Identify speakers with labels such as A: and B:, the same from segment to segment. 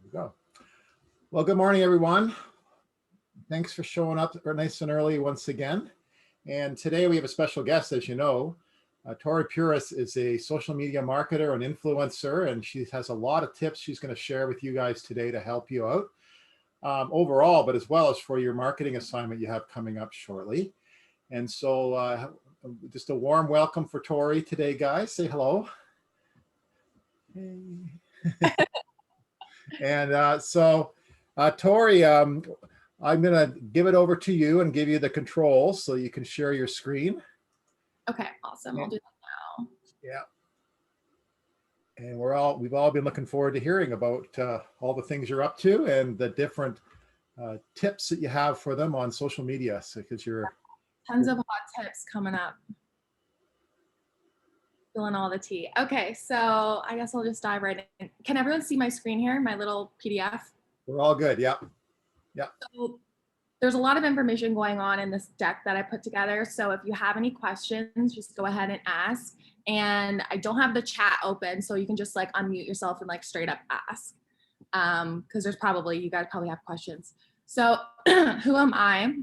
A: we go. Well, good morning, everyone. Thanks for showing up nice and early once again. And today we have a special guest, as you know. Tori Puras is a social media marketer and influencer, and she has a lot of tips she's going to share with you guys today to help you out overall, but as well as for your marketing assignment you have coming up shortly. And so just a warm welcome for Tori today, guys. Say hello. Hey. And Tori, I'm going to give it over to you and give you the controls so you can share your screen.
B: Okay, awesome. I'll do that now.
A: Yeah. And we've all been looking forward to hearing about all the things you're up to and the different tips that you have for them on social media. So, because
B: tons of hot tips coming up. Feeling all the tea. Okay, so I guess I'll just dive right in. Can everyone see my screen here, my little PDF?
A: We're all good. Yeah. Yeah.
B: So there's a lot of information going on in this deck that I put together. So if you have any questions, just go ahead and ask. And I don't have the chat open, so you can just like unmute yourself and like straight up ask. Because you guys probably have questions. So who am I?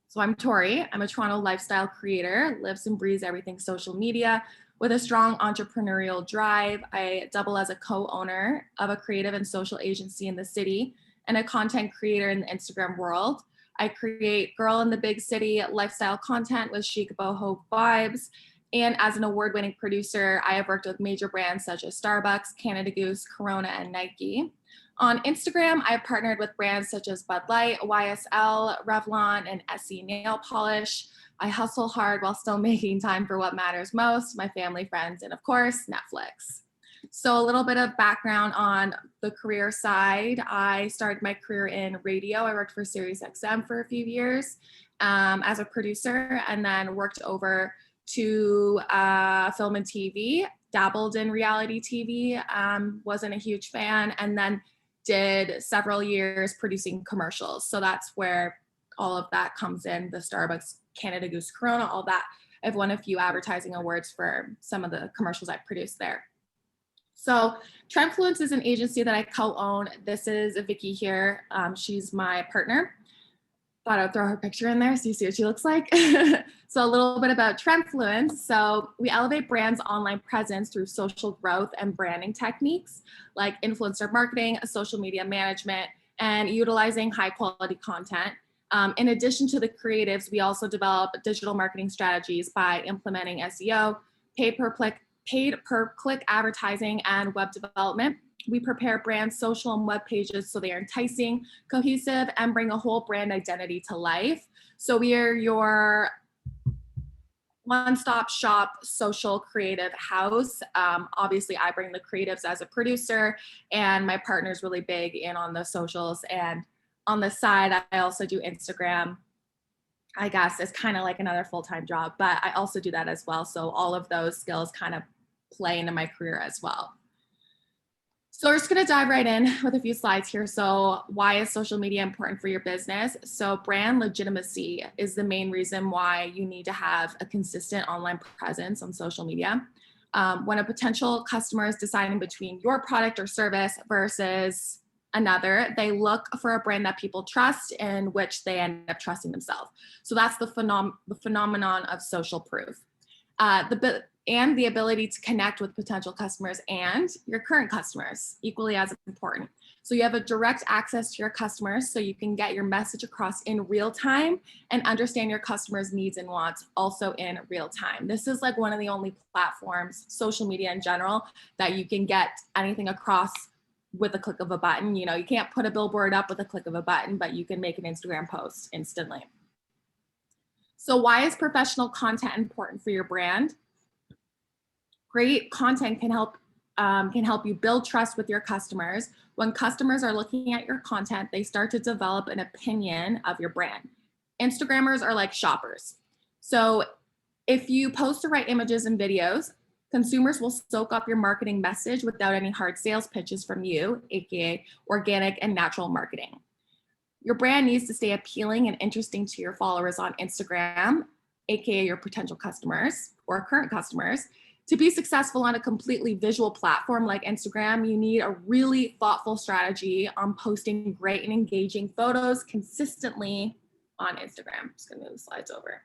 B: So I'm Tori. I'm a Toronto lifestyle creator, lives and breathes everything social media with a strong entrepreneurial drive. I double as a co-owner of a creative and social agency in the city and a content creator in the Instagram world. I create girl in the big city lifestyle content with chic boho vibes. And as an award-winning producer, I have worked with major brands such as Starbucks, Canada Goose, Corona, and Nike. On Instagram, I've partnered with brands such as Bud Light, YSL, Revlon, and SE Nail Polish. I hustle hard while still making time for what matters most, my family, friends, and of course, Netflix. So a little bit of background on the career side. I started my career in radio. I worked for Sirius XM for a few years as a producer, and then worked over to film and TV, dabbled in reality TV, wasn't a huge fan, and then did several years producing commercials. So that's where all of that comes in, the Starbucks, Canada Goose, Corona, all that. I've won a few advertising awards for some of the commercials I produced there. So Trendfluence is an agency that I co-own. This is Vicky here. She's my partner. Thought I'd throw her picture in there so you see what she looks like. So a little bit about Trendfluence. So we elevate brands' online presence through social growth and branding techniques like influencer marketing, social media management, and utilizing high quality content. In addition to the creatives, we also develop digital marketing strategies by implementing SEO, paid per click advertising, and web development. We prepare brands' social and web pages so they are enticing, cohesive, and bring a whole brand identity to life. So we are your one-stop shop social creative house. Obviously, I bring the creatives as a producer, and my partner's really big in on the socials. And on the side, I also do Instagram. I guess it's kind of like another full-time job, but I also do that as well. So all of those skills kind of play into my career as well. So we're just going to dive right in with a few slides here. So why is social media important for your business? So brand legitimacy is the main reason why you need to have a consistent online presence on social media. When a potential customer is deciding between your product or service versus another, they look for a brand that people trust in which they end up trusting themselves. So that's the phenomenon of social proof. And the ability to connect with potential customers and your current customers, equally as important. So you have a direct access to your customers so you can get your message across in real time and understand your customers' needs and wants also in real time. This is like one of the only platforms, social media in general, that you can get anything across with a click of a button. You know, you can't put a billboard up with a click of a button, but you can make an Instagram post instantly. So why is professional content important for your brand? Great content can help you build trust with your customers. When customers are looking at your content, they start to develop an opinion of your brand. Instagrammers are like shoppers. So if you post the right images and videos, consumers will soak up your marketing message without any hard sales pitches from you, aka organic and natural marketing. Your brand needs to stay appealing and interesting to your followers on Instagram, aka your potential customers or current customers. To be successful on a completely visual platform like Instagram, you need a really thoughtful strategy on posting great and engaging photos consistently on Instagram. I'm just gonna move the slides over.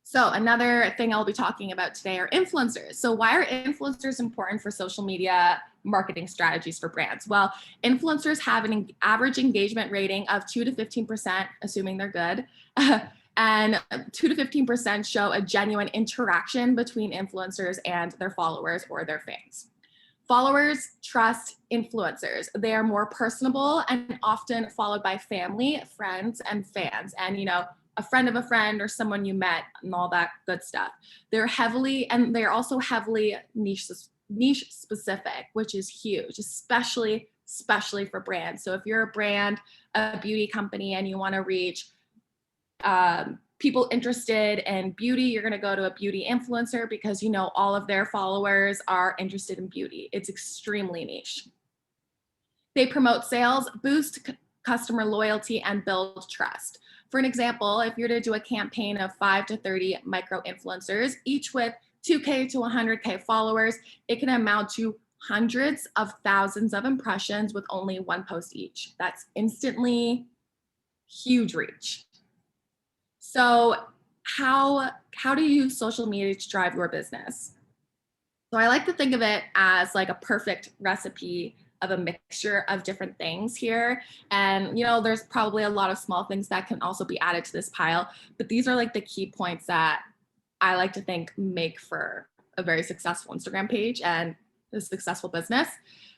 B: So another thing I'll be talking about today are influencers. So why are influencers important for social media marketing strategies for brands? Well, influencers have an average engagement rating of 2 to 15%, assuming they're good. And 2 to 15% show a genuine interaction between influencers and their followers or their fans. Followers trust influencers. They are more personable and often followed by family, friends, and fans. And, a friend of a friend or someone you met and all that good stuff. They're also heavily niche specific, which is huge, especially for brands. So if you're a brand, a beauty company, and you want to reach people interested in beauty, you're going to go to a beauty influencer because all of their followers are interested in beauty. It's extremely niche. They promote sales, boost customer loyalty, and build trust. For an example, if you're to do a campaign of 5 to 30 micro influencers, each with 2K to 100K followers, it can amount to hundreds of thousands of impressions with only one post each. That's instantly huge reach. So how do you use social media to drive your business? So I like to think of it as like a perfect recipe of a mixture of different things here. And, there's probably a lot of small things that can also be added to this pile, but these are like the key points that I like to think make for a very successful Instagram page and a successful business.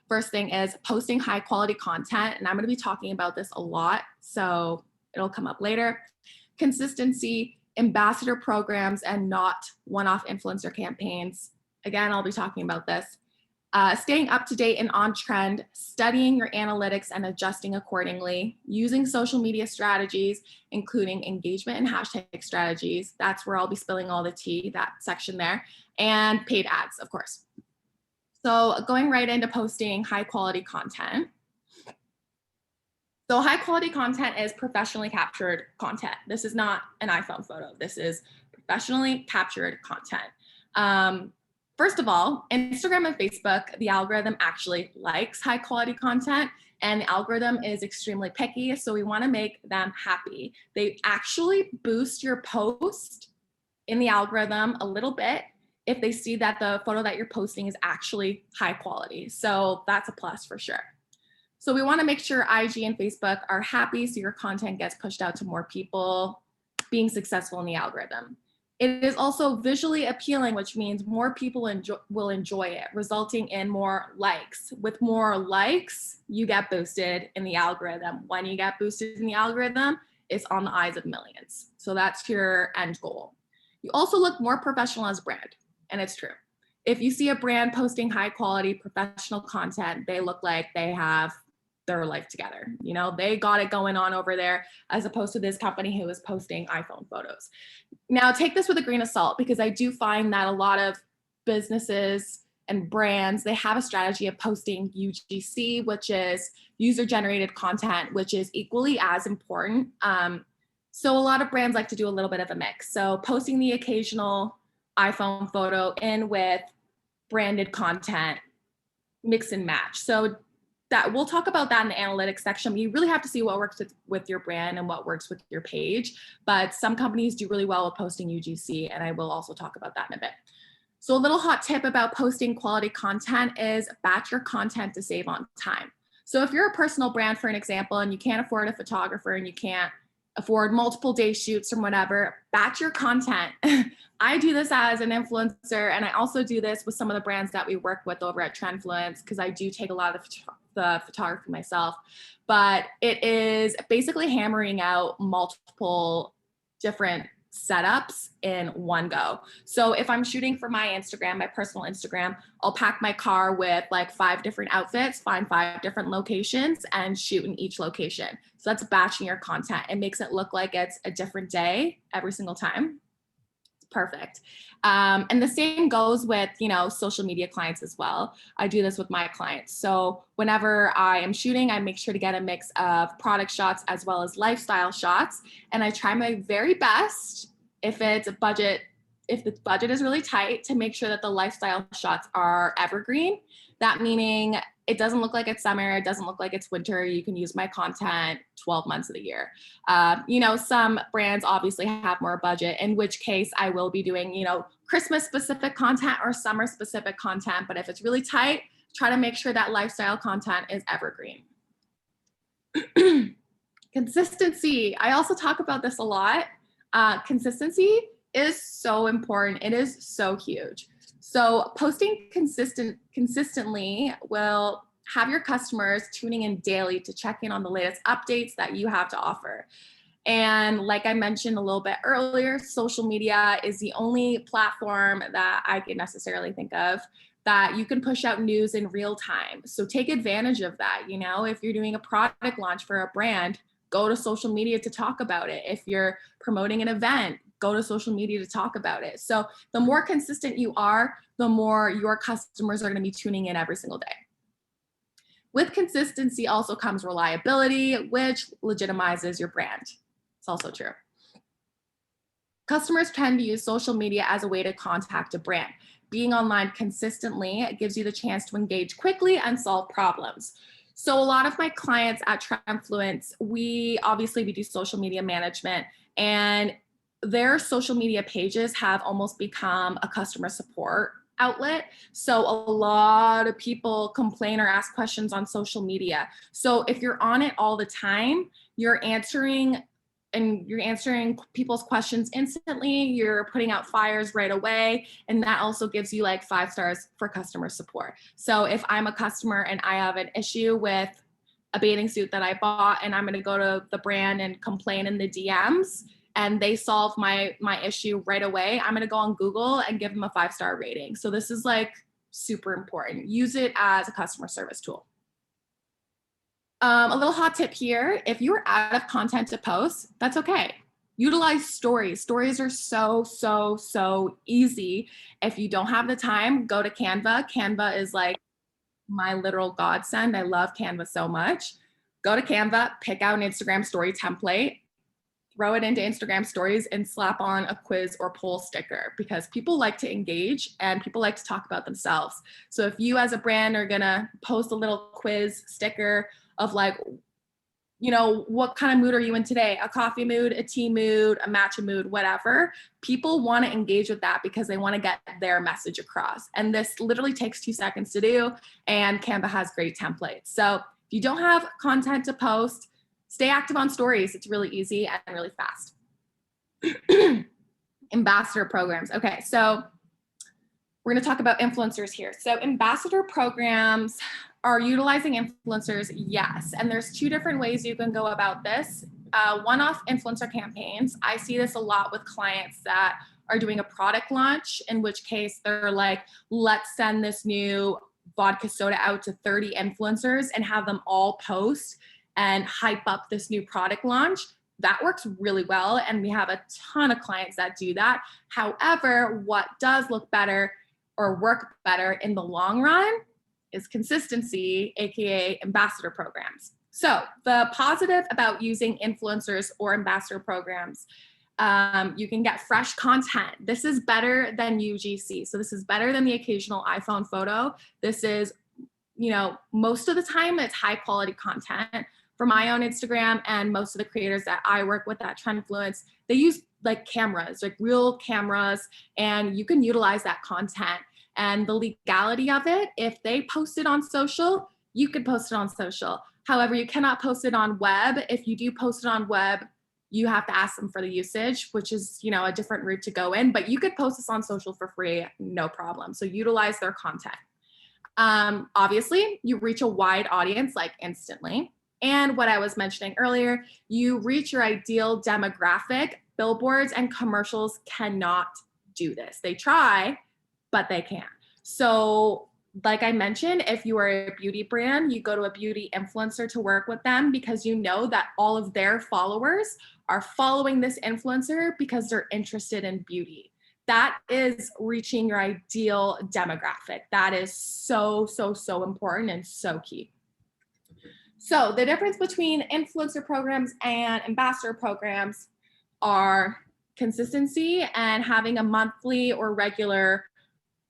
B: First thing is posting high quality content. And I'm going to be talking about this a lot, so it'll come up later. Consistency, ambassador programs, and not one-off influencer campaigns. Again, I'll be talking about this. Staying up to date and on trend, studying your analytics and adjusting accordingly, using social media strategies, including engagement and hashtag strategies. That's where I'll be spilling all the tea, that section there, and paid ads, of course. So going right into posting high quality content. So high quality content is professionally captured content. This is not an iPhone photo. This is professionally captured content. First of all, Instagram and Facebook, the algorithm actually likes high quality content, and the algorithm is extremely picky. So we want to make them happy. They actually boost your post in the algorithm a little bit if they see that the photo that you're posting is actually high quality. So that's a plus for sure. So we want to make sure IG and Facebook are happy so your content gets pushed out to more people, being successful in the algorithm. It is also visually appealing, which means more people will enjoy it, resulting in more likes. With more likes, you get boosted in the algorithm. When you get boosted in the algorithm, it's on the eyes of millions. So that's your end goal. You also look more professional as a brand, and it's true. If you see a brand posting high quality professional content, they look like they have their life together. They got it going on over there, as opposed to this company who is posting iPhone photos. Now, take this with a grain of salt, because I do find that a lot of businesses and brands, they have a strategy of posting UGC, which is user generated content, which is equally as important. So a lot of brands like to do a little bit of a mix. So posting the occasional iPhone photo in with branded content, mix and match. So that we'll talk about that in the analytics section. You really have to see what works with your brand and what works with your page. But some companies do really well with posting UGC, and I will also talk about that in a bit. So a little hot tip about posting quality content is batch your content to save on time. So if you're a personal brand, for an example, and you can't afford a photographer and you can't afford multiple day shoots or whatever, batch your content. I do this as an influencer, and I also do this with some of the brands that we work with over at Trendfluence, because I do take a lot of the photography myself. But it is basically hammering out multiple different setups in one go. So if I'm shooting for my Instagram, my personal Instagram, I'll pack my car with like 5 different outfits, find 5 different locations, and shoot in each location. So that's batching your content. It makes it look like it's a different day every single time. Perfect. And the same goes with, social media clients as well. I do this with my clients. So whenever I am shooting, I make sure to get a mix of product shots as well as lifestyle shots. And I try my very best, if it's if the budget is really tight, to make sure that the lifestyle shots are evergreen. That meaning it doesn't look like it's summer, it doesn't look like it's winter. You can use my content 12 months of the year. Some brands obviously have more budget, in which case I will be doing, Christmas specific content or summer specific content. But if it's really tight, try to make sure that lifestyle content is evergreen. Consistency. I also talk about this a lot. Consistency is so important. It is so huge. So posting consistently will have your customers tuning in daily to check in on the latest updates that you have to offer. And like I mentioned a little bit earlier, social media is the only platform that I can necessarily think of that you can push out news in real time. So take advantage of that. If you're doing a product launch for a brand, go to social media to talk about it. If you're promoting an event, go to social media to talk about it. So the more consistent you are, the more your customers are going to be tuning in every single day. With consistency also comes reliability, which legitimizes your brand. It's also true. Customers tend to use social media as a way to contact a brand. Being online consistently gives you the chance to engage quickly and solve problems. So a lot of my clients at Trendfluence, we do social media management, and their social media pages have almost become a customer support outlet. So a lot of people complain or ask questions on social media. So if you're on it all the time, you're answering people's questions instantly, you're putting out fires right away, and that also gives you like 5 stars for customer support. So if I'm a customer and I have an issue with a bathing suit that I bought, and I'm going to go to the brand and complain in the DMs, and they solve my issue right away, I'm going to go on Google and give them a 5-star rating. So this is like super important. Use it as a customer service tool. A little hot tip here: if you are out of content to post, that's okay. Utilize stories. Stories are so easy. If you don't have the time, go to Canva. Canva is like my literal godsend. I love Canva so much. Go to Canva, pick out an Instagram story template, throw it into Instagram stories, and slap on a quiz or poll sticker, because people like to engage and people like to talk about themselves. So if you as a brand are gonna post a little quiz sticker of like, what kind of mood are you in today? A coffee mood, a tea mood, a matcha mood, whatever. People want to engage with that because they want to get their message across. And this literally takes 2 seconds to do, and Canva has great templates. So if you don't have content to post, stay active on stories. It's really easy and really fast. Ambassador programs. Okay, so we're going to talk about influencers here. So ambassador programs are utilizing influencers, yes. And there's 2 different ways you can go about this. One-off influencer campaigns. I see this a lot with clients that are doing a product launch, in which case they're like, let's send this new vodka soda out to 30 influencers and have them all post and hype up this new product launch. That works really well, and we have a ton of clients that do that. However, what does look better or work better in the long run is consistency, aka ambassador programs. So the positive about using influencers or ambassador programs, you can get fresh content. This is better than UGC. So this is better than the occasional iPhone photo. This is, most of the time it's high quality content. For my own Instagram and most of the creators that I work with at Trendfluence, they use like cameras, like real cameras, and you can utilize that content. And the legality of it, if they post it on social, you could post it on social. However, you cannot post it on web. If you do post it on web, you have to ask them for the usage, which is, a different route to go in. But you could post this on social for free, no problem. So utilize their content. Obviously, you reach a wide audience like instantly. And what I was mentioning earlier, you reach your ideal demographic. Billboards and commercials cannot do this. They try, but they can't. So like I mentioned, if you are a beauty brand, you go to a beauty influencer to work with them because you know that all of their followers are following this influencer because they're interested in beauty. That is reaching your ideal demographic. That is so important and so key. So the difference between influencer programs and ambassador programs are consistency and having a monthly or regular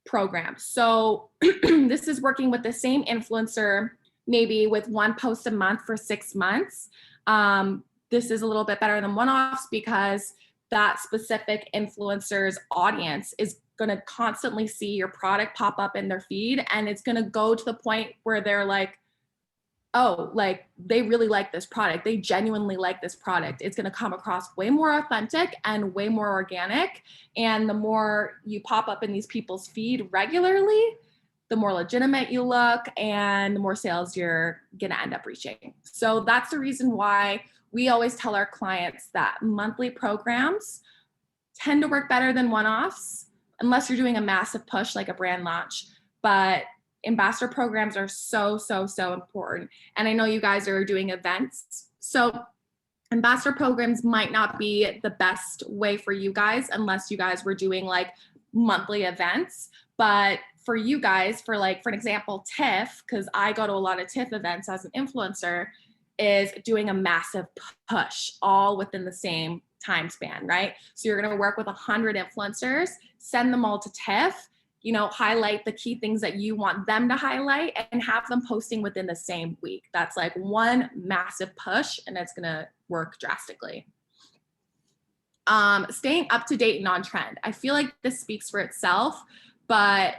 B: program. So this is working with the same influencer, maybe with one post a month for 6 months. This is a little bit better than one-offs because that specific influencer's audience is going to constantly see your product pop up in their feed, and it's going to go to the point where they're like, oh, like they really like this product. They genuinely like this product. It's going to come across way more authentic and way more organic. And the more you pop up in these people's feed regularly, the more legitimate you look and the more sales you're going to end up reaching. So that's the reason why we always tell our clients that monthly programs tend to work better than one-offs, unless you're doing a massive push like a brand launch. But ambassador programs are so, so, so important. And I know you guys are doing events. So ambassador programs might not be the best way for you guys unless you guys were doing like monthly events. But for you guys, for an example, TIFF, because I go to a lot of TIFF events as an influencer, is doing a massive push all within the same time span, right? So you're going to work with 100 influencers, send them all to TIFF, highlight the key things that you want them to highlight and have them posting within the same week. That's like one massive push, and it's going to work drastically. Staying up to date and on trend. I feel like this speaks for itself, but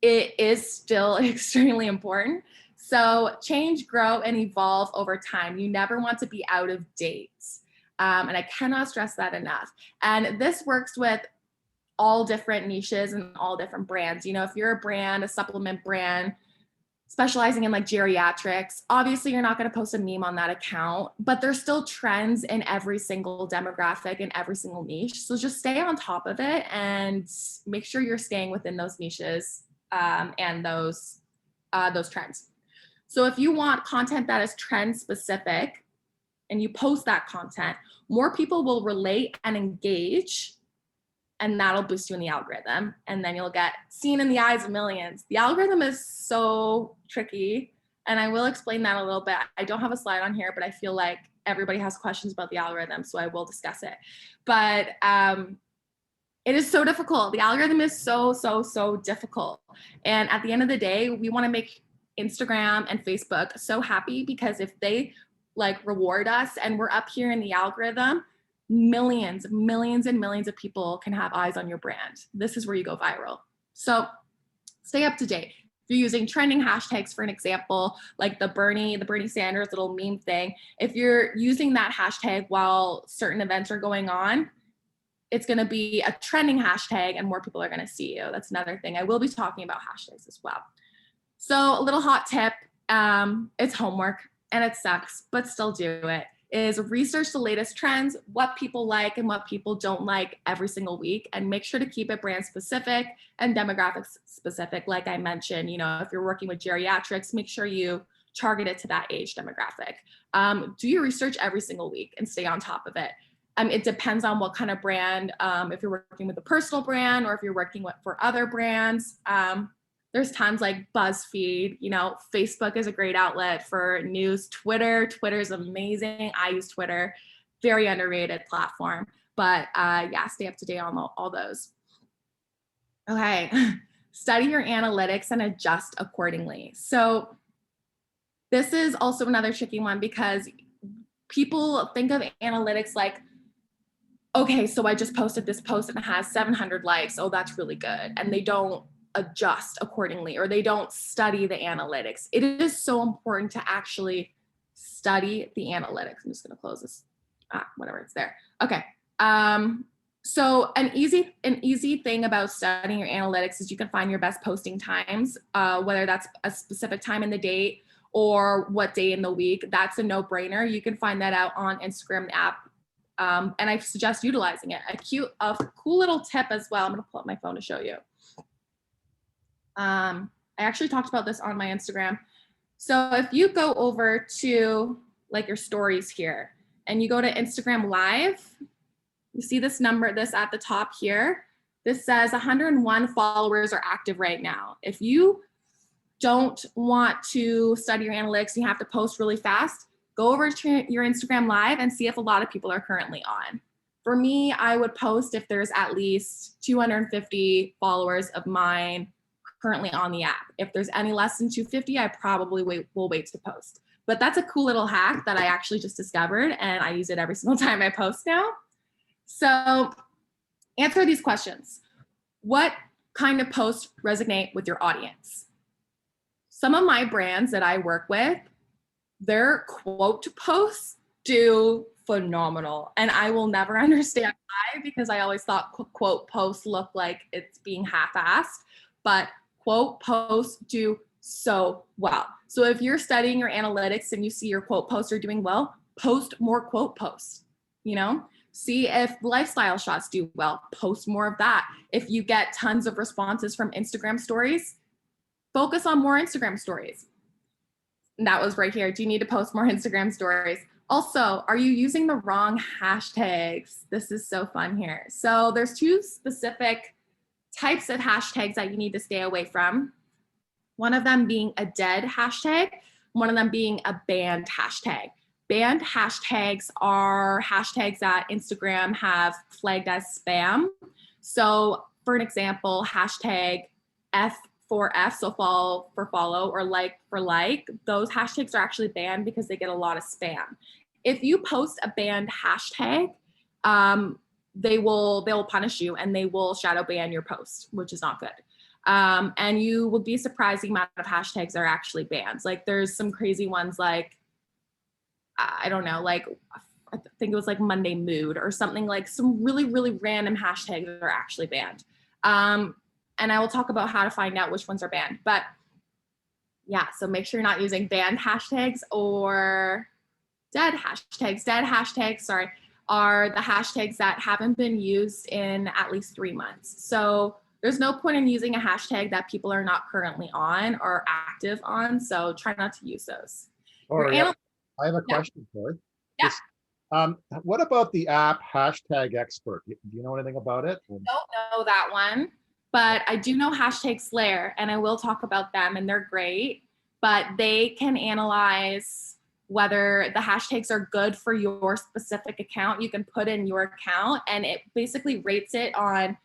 B: it is still extremely important. So change, grow, and evolve over time. You never want to be out of date. And I cannot stress that enough. And this works with all different niches and all different brands. If you're a brand, a supplement brand, specializing in like geriatrics, obviously you're not going to post a meme on that account, but there's still trends in every single demographic and every single niche. So just stay on top of it and make sure you're staying within those niches and those trends. So if you want content that is trend specific and you post that content, more people will relate and engage, and that'll boost you in the algorithm. And then you'll get seen in the eyes of millions. The algorithm is so tricky, and I will explain that a little bit. I don't have a slide on here, but I feel like everybody has questions about the algorithm, so I will discuss it. But it is so difficult. The algorithm is so, so, so difficult. And at the end of the day, we want to make Instagram and Facebook so happy, because if they reward us and we're up here in the algorithm, millions and millions of people can have eyes on your brand. This is where you go viral. So stay up to date. If you're using trending hashtags, for an example, like the Bernie Sanders little meme thing, if you're using that hashtag while certain events are going on, it's going to be a trending hashtag and more people are going to see you. That's another thing. I will be talking about hashtags as well. So a little hot tip, it's homework and it sucks, but still do it, is research the latest trends, what people like and what people don't like every single week, and make sure to keep it brand specific and demographics specific. Like I mentioned, if you're working with geriatrics, make sure you target it to that age demographic. Do your research every single week and stay on top of it. It depends on what kind of brand, if you're working with a personal brand or if you're working for other brands. There's tons like BuzzFeed, Facebook is a great outlet for news. Twitter's amazing. I use Twitter, very underrated platform, but yeah, stay up to date on all those. Okay, study your analytics and adjust accordingly. So this is also another tricky one, because people think of analytics like, okay, so I just posted this post and it has 700 likes. Oh, that's really good. And they don't adjust accordingly, or they don't study the analytics. It is so important to actually study the analytics. I'm just going to close this. Whatever, it's there. Okay. So an easy thing about studying your analytics is you can find your best posting times, whether that's a specific time in the day or what day in the week. That's a no-brainer. You can find that out on Instagram app. And I suggest utilizing it. A cool little tip as well. I'm going to pull up my phone to show you. I actually talked about this on my Instagram. So if you go over to your stories here and you go to Instagram Live, you see this number, this at the top here. This says 101 followers are active right now. If you don't want to study your analytics, you have to post really fast, go over to your Instagram Live and see if a lot of people are currently on. For me, I would post if there's at least 250 followers of mine currently on the app. If there's any less than 250, I probably will wait to post. But that's a cool little hack that I actually just discovered, and I use it every single time I post now. So answer these questions. What kind of posts resonate with your audience? Some of my brands that I work with, their quote posts do phenomenal. And I will never understand why, because I always thought quote posts look like it's being half-assed, but quote posts do so well. So if you're studying your analytics and you see your quote posts are doing well, post more quote posts, you know? See if lifestyle shots do well, post more of that. If you get tons of responses from Instagram stories, focus on more Instagram stories. And that was right here. Do you need to post more Instagram stories? Also, are you using the wrong hashtags? This is so fun here. So there's two specific types of hashtags that you need to stay away from. One of them being a dead hashtag, one of them being a banned hashtag. Banned hashtags are hashtags that Instagram have flagged as spam. So for an example, hashtag F4F, so follow for follow, or like for like, those hashtags are actually banned because they get a lot of spam. If you post a banned hashtag, they will punish you and they will shadow ban your post, which is not good. And you will be surprised the amount of hashtags are actually banned. Like there's some crazy ones like, I don't know, like I think it was like Monday Mood or something, like some really, really random hashtags are actually banned. And I will talk about how to find out which ones are banned. But yeah, so make sure you're not using banned hashtags or dead hashtags. Dead hashtags, sorry, are the hashtags that haven't been used in at least 3 months. So there's no point in using a hashtag that people are not currently on or active on. So try not to use those.
A: Tori, I have a question for you.
B: Yeah.
A: What about the app hashtag expert? Do you know anything about it?
B: Don't know that one, but I do know hashtag Slayer, and I will talk about them, and they're great. But they can analyze whether the hashtags are good for your specific account. You can put in your account, and it basically rates it on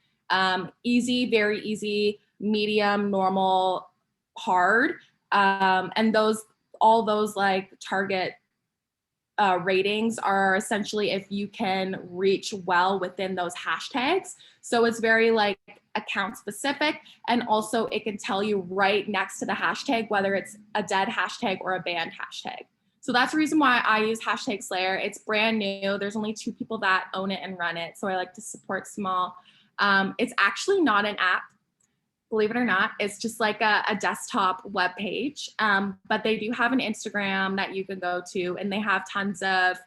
B: easy, very easy, medium, normal, hard, and all those like target ratings are essentially if you can reach well within those hashtags. So it's very like account specific, and also it can tell you right next to the hashtag whether it's a dead hashtag or a banned hashtag. So that's the reason why I use hashtag Slayer. It's brand new. There's only 2 people that own it and run it. So I like to support small. It's actually not an app, believe it or not. It's just like a desktop web page. But they do have an Instagram that you can go to, and they have tons of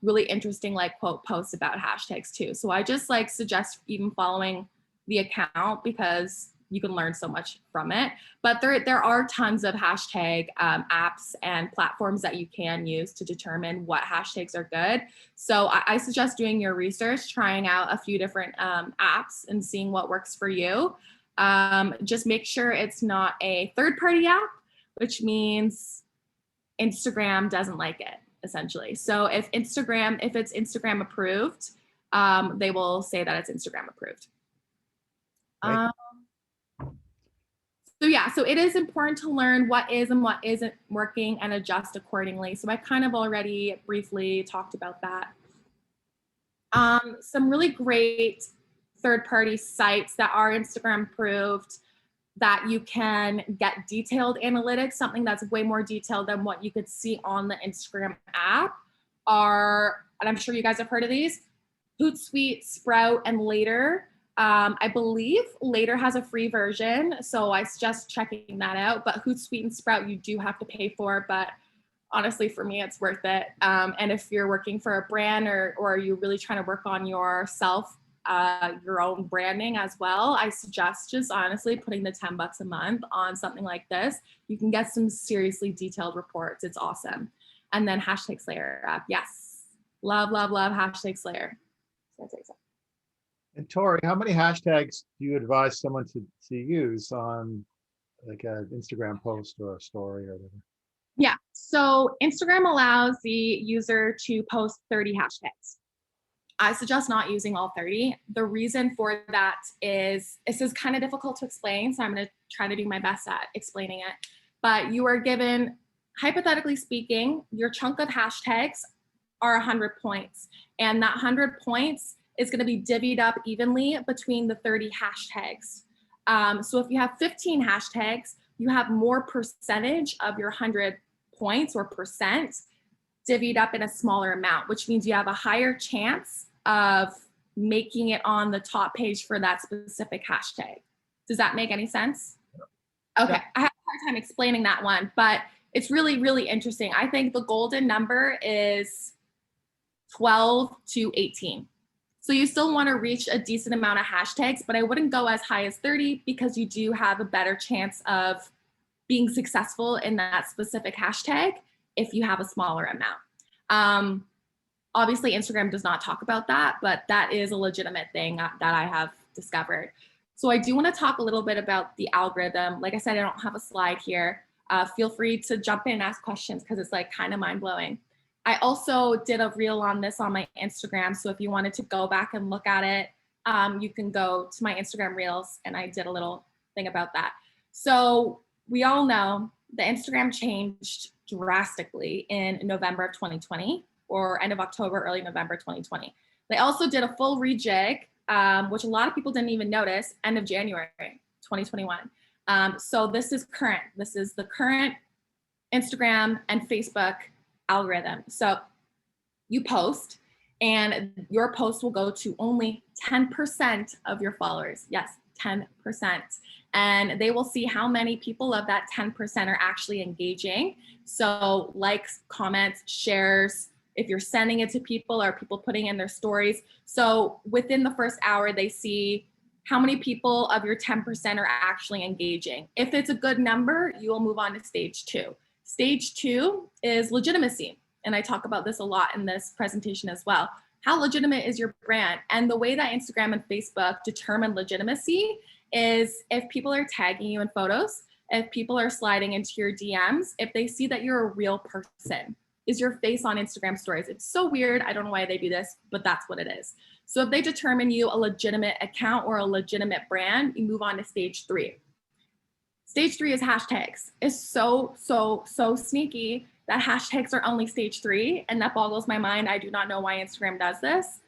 B: really interesting like quote posts about hashtags too. So I just like suggest even following the account because you can learn so much from it. But there are tons of hashtag apps and platforms that you can use to determine what hashtags are good. So I suggest doing your research, trying out a few different apps and seeing what works for you. Just make sure it's not a third-party app, which means Instagram doesn't like it, essentially. So if it's Instagram approved, they will say that it's Instagram approved. So it is important to learn what is and what isn't working and adjust accordingly. So I kind of already briefly talked about that. Some really great third-party sites that are Instagram approved that you can get detailed analytics, something that's way more detailed than what you could see on the Instagram app are, and I'm sure you guys have heard of these, Hootsuite, Sprout, and Later. I believe Later has a free version, so I suggest checking that out. But Hootsuite and Sprout you do have to pay for, but honestly, for me, it's worth it. And if you're working for a brand or you're really trying to work on yourself, your own branding as well, I suggest just honestly putting the $10 a month on something like this. You can get some seriously detailed reports. It's awesome. And then hashtag Slayer app. Yes. Love, love, love hashtag Slayer.
A: And Tori, how many hashtags do you advise someone to use on like an Instagram post or a story or whatever?
B: Yeah, so Instagram allows the user to post 30 hashtags. I suggest not using all 30. The reason for that is, this is kind of difficult to explain, so I'm going to try to do my best at explaining it. But you are given, hypothetically speaking, your chunk of hashtags are 100 points. And that 100 points is going to be divvied up evenly between the 30 hashtags. So if you have 15 hashtags, you have more percentage of your 100 points or percent divvied up in a smaller amount, which means you have a higher chance of making it on the top page for that specific hashtag. Does that make any sense? Okay, yeah. I have a hard time explaining that one, but it's really, really interesting. I think the golden number is 12 to 18. So you still want to reach a decent amount of hashtags, but I wouldn't go as high as 30 because you do have a better chance of being successful in that specific hashtag if you have a smaller amount. Obviously, Instagram does not talk about that, but that is a legitimate thing that I have discovered. So I do want to talk a little bit about the algorithm. Like I said, I don't have a slide here. Feel free to jump in and ask questions because it's like kind of mind-blowing. I also did a reel on this on my Instagram. So if you wanted to go back and look at it, you can go to my Instagram reels, and I did a little thing about that. So we all know the Instagram changed drastically in November of 2020, or end of October, early November 2020. They also did a full rejig, which a lot of people didn't even notice, end of January 2021. So this is current. This is the current Instagram and Facebook algorithm. So you post, and your post will go to only 10% of your followers. Yes, 10%. And they will see how many people of that 10% are actually engaging. So likes, comments, shares, if you're sending it to people, or people putting in their stories. So within the first hour, they see how many people of your 10% are actually engaging. If it's a good number, you will move on to stage 2. Stage 2 is legitimacy. And I talk about this a lot in this presentation as well. How legitimate is your brand? And the way that Instagram and Facebook determine legitimacy is if people are tagging you in photos, if people are sliding into your DMs, if they see that you're a real person. Is your face on Instagram stories? It's so weird. I don't know why they do this, but that's what it is. So if they determine you a legitimate account or a legitimate brand, you move on to stage 3. Stage 3 is hashtags. It's so sneaky that hashtags are only stage 3, and that boggles my mind. I do not know why Instagram does this.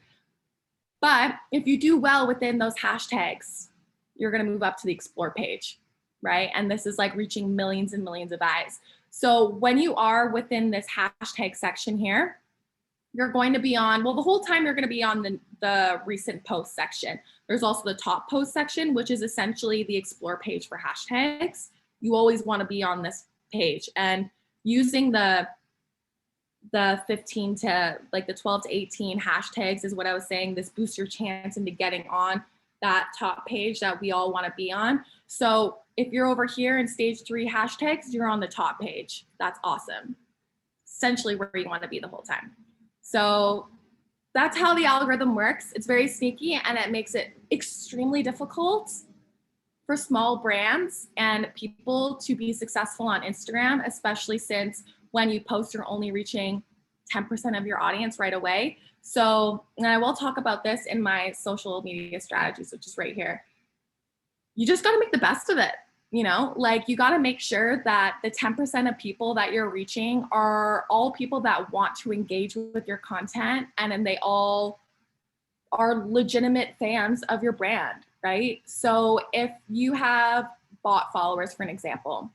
B: But if you do well within those hashtags, you're gonna move up to the explore page, right? And this is like reaching millions and millions of eyes. So when you are within this hashtag section here, you're going to be on, well, the whole time you're going to be on the recent post section. There's also the top post section, which is essentially the explore page for hashtags. You always want to be on this page, and using the 15 to like the 12 to 18 hashtags is what I was saying. This boosts your chance into getting on that top page that we all want to be on. So if you're over here in stage 3 hashtags, you're on the top page. That's awesome. Essentially where you want to be the whole time. So that's how the algorithm works. It's very sneaky, and it makes it extremely difficult for small brands and people to be successful on Instagram, especially since when you post, you're only reaching 10% of your audience right away. So, and I will talk about this in my social media strategies, which is right here. You just got to make the best of it. You know, like you got to make sure that the 10% of people that you're reaching are all people that want to engage with your content, and then they all are legitimate fans of your brand, right? So if you have bot followers, for an example,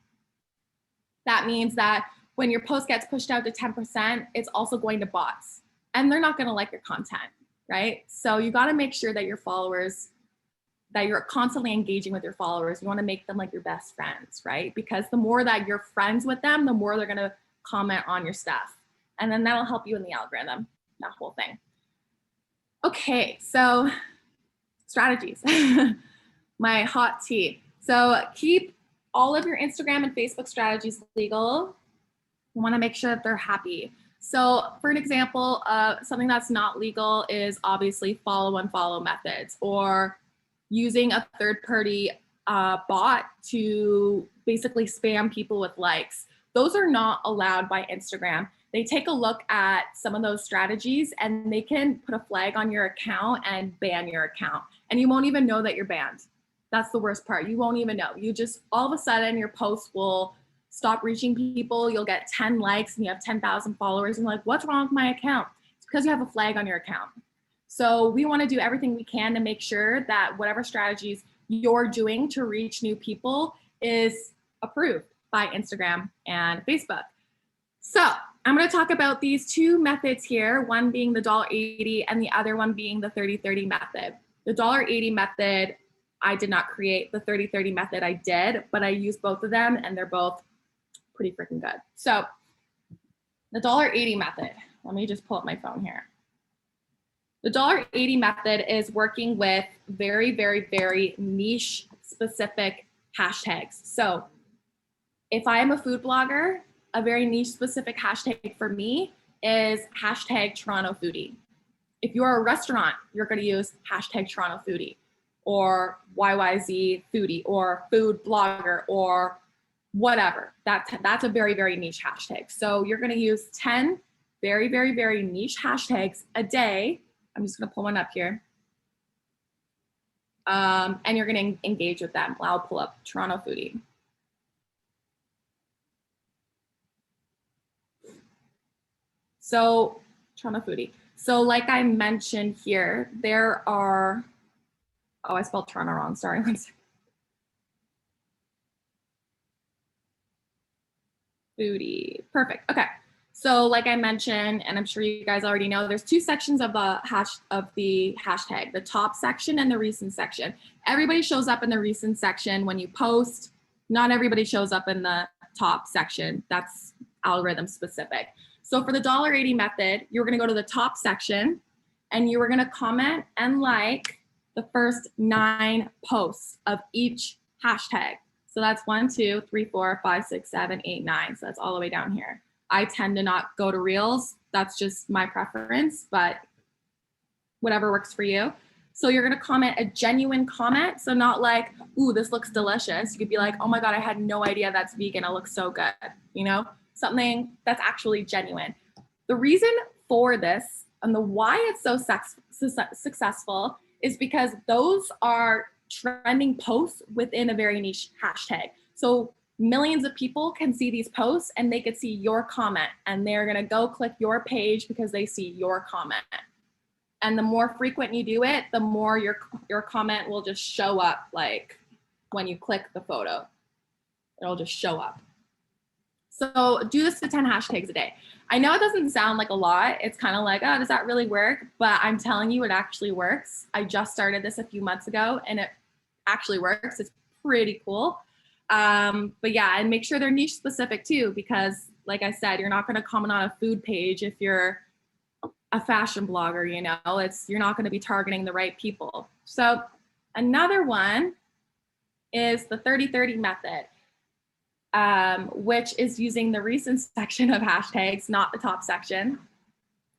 B: that means that when your post gets pushed out to 10%, it's also going to bots, and they're not going to like your content, right? So you got to make sure that your followers, that you're constantly engaging with your followers. You want to make them like your best friends, right? Because the more that you're friends with them, the more they're going to comment on your stuff. And then that'll help you in the algorithm, that whole thing. Okay, so strategies, my hot tea. So keep all of your Instagram and Facebook strategies legal. You want to make sure that they're happy. So for an example, something that's not legal is obviously follow and unfollow methods, or using a third-party bot to basically spam people with likes. Those are not allowed by Instagram. they take a look at some of those strategies and they can put a flag on your account and ban your account. And you won't even know that you're banned. That's the worst part. You won't even know. You just, all of a sudden, your post will stop reaching people. You'll get 10 likes and you have 10,000 followers. And you're like, what's wrong with my account? It's because you have a flag on your account. So we want to do everything we can to make sure that whatever strategies you're doing to reach new people is approved by Instagram and Facebook. So I'm going to talk about these two methods here, one being the $1.80 and the other one being the 30-30 method. The $1.80 method, I did not create. The 30-30 method I did, but I use both of them and they're both pretty freaking good. So the $1.80 method, let me just pull up my phone here. The $1.80 method is working with very, very, very niche specific hashtags. So if I am a food blogger, a very niche specific hashtag for me is hashtag Toronto foodie. If you're a restaurant, you're going to use hashtag Toronto foodie or YYZ foodie or food blogger or whatever. That's a very, very niche hashtag. So you're going to use 10 very, very, very niche hashtags a day. I'm just going to pull one up here. And you're going to engage with them. I'll pull up Toronto foodie. So Toronto foodie. So like I mentioned here, there are, oh, I spelled Toronto wrong. Sorry, one second. Foodie, perfect. Okay. So like I mentioned, and I'm sure you guys already know, there's two sections of the hashtag, the top section and the recent section. Everybody shows up in the recent section when you post. Not everybody shows up in the top section. That's algorithm specific. So for the $1.80 method, you're going to go to the top section and you are going to comment and like the first 9 posts of each hashtag. So that's 1, 2, 3, 4, 5, 6, 7, 8, 9. So that's all the way down here. I tend to not go to reels. That's just my preference, but whatever works for you. So you're going to comment a genuine comment. So not like, ooh, this looks delicious. You could be like, oh my God, I had no idea that's vegan. It looks so good. You know, something that's actually genuine. The reason for this and the why it's so successful is because those are trending posts within a very niche hashtag. So millions of people can see these posts and they could see your comment and they're going to go click your page because they see your comment. And the more frequent you do it, the more your comment will just show up. Like when you click the photo, it'll just show up. So do this to 10 hashtags a day. I know it doesn't sound like a lot. It's kind of like, oh, does that really work? But I'm telling you, it actually works. I just started this a few months ago and it actually works. It's pretty cool. But yeah, and make sure they're niche specific too, because like I said, you're not going to comment on a food page if you're a fashion blogger, you know, you're not going to be targeting the right people. So another one is the 30-30 method, which is using the recent section of hashtags, not the top section.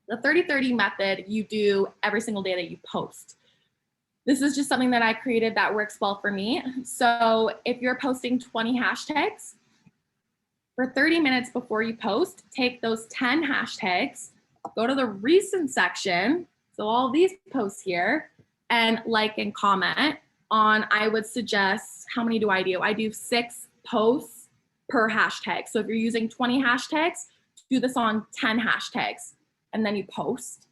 B: The 30-30 method you do every single day that you post. This is just something that I created that works well for me. So if you're posting 20 hashtags, for 30 minutes before you post, take those 10 hashtags, go to the recent section, so all these posts here, and like and comment on, I would suggest, how many do? I do 6 posts per hashtag. So if you're using 20 hashtags, do this on 10 hashtags, and then you post,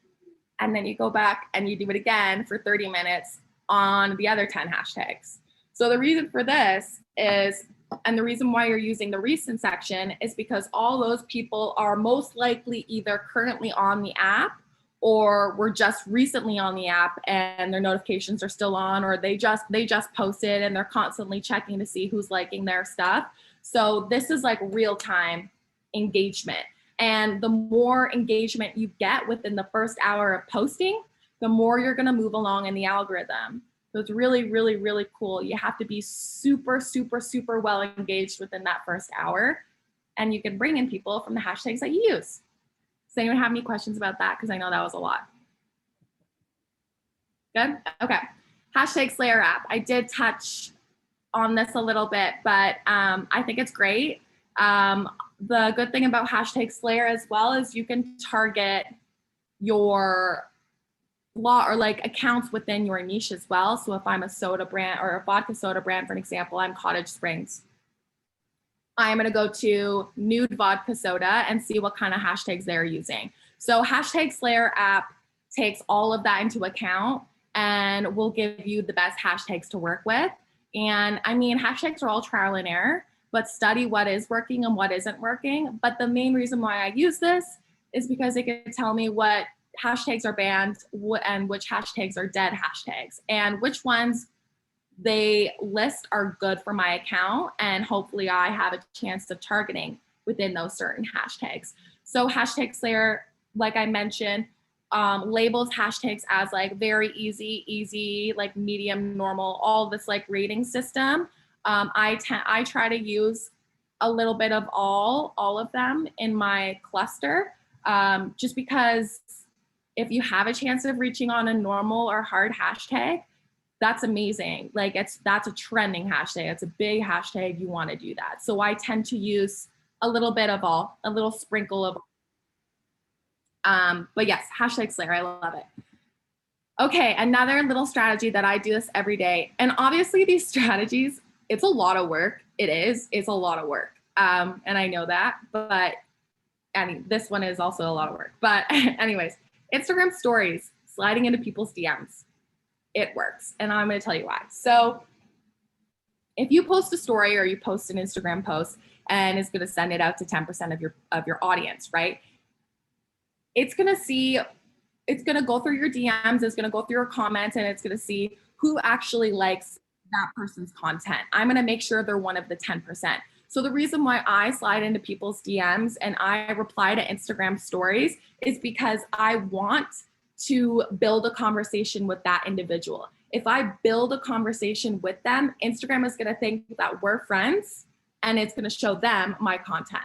B: and then you go back and you do it again for 30 minutes on the other 10 hashtags. So the reason for this is, and the reason why you're using the recent section is because all those people are most likely either currently on the app or were just recently on the app and their notifications are still on, or they just posted and they're constantly checking to see who's liking their stuff. So this is like real-time engagement. And the more engagement you get within the first hour of posting, the more you're going to move along in the algorithm. So it's really, really, really cool. You have to be super, super, super well engaged within that first hour. And you can bring in people from the hashtags that you use. Does anyone have any questions about that? Because I know that was a lot. Good? Okay. Hashtag Slayer app. I did touch on this a little bit, but I think it's great. The good thing about hashtag Slayer as well is you can target your or like accounts within your niche as well. So if I'm a soda brand or a vodka soda brand, for an example, I'm Cottage Springs. I'm going to go to nude vodka soda and see what kind of hashtags they're using. So hashtag Slayer app takes all of that into account and will give you the best hashtags to work with. And I mean, hashtags are all trial and error, but study what is working and what isn't working. But the main reason why I use this is because it can tell me what hashtags are banned and which hashtags are dead hashtags and which ones they list are good for my account, and hopefully I have a chance of targeting within those certain hashtags. So hashtag Slayer, like I mentioned, labels hashtags as like very easy, like medium, normal, all this like rating system. I try to use a little bit of all of them in my cluster, just because if you have a chance of reaching on a normal or hard hashtag, that's amazing. Like that's a trending hashtag. It's a big hashtag. You want to do that. So I tend to use a little bit of all, a little sprinkle of. But yes, hashtag Slayer. I love it. Okay, another little strategy that I do this every day. And obviously these strategies, it's a lot of work. It's a lot of work. And I know that, but I mean, this one is also a lot of work. But anyways, Instagram stories, sliding into people's DMs. It works. And I'm going to tell you why. So if you post a story or you post an Instagram post and it's going to send it out to 10% of your audience, right? It's going to go through your DMs, it's going to go through your comments, and it's going to see who actually likes that person's content. I'm going to make sure they're one of the 10%. So the reason why I slide into people's DMs and I reply to Instagram stories is because I want to build a conversation with that individual. If I build a conversation with them, Instagram is going to think that we're friends and it's going to show them my content.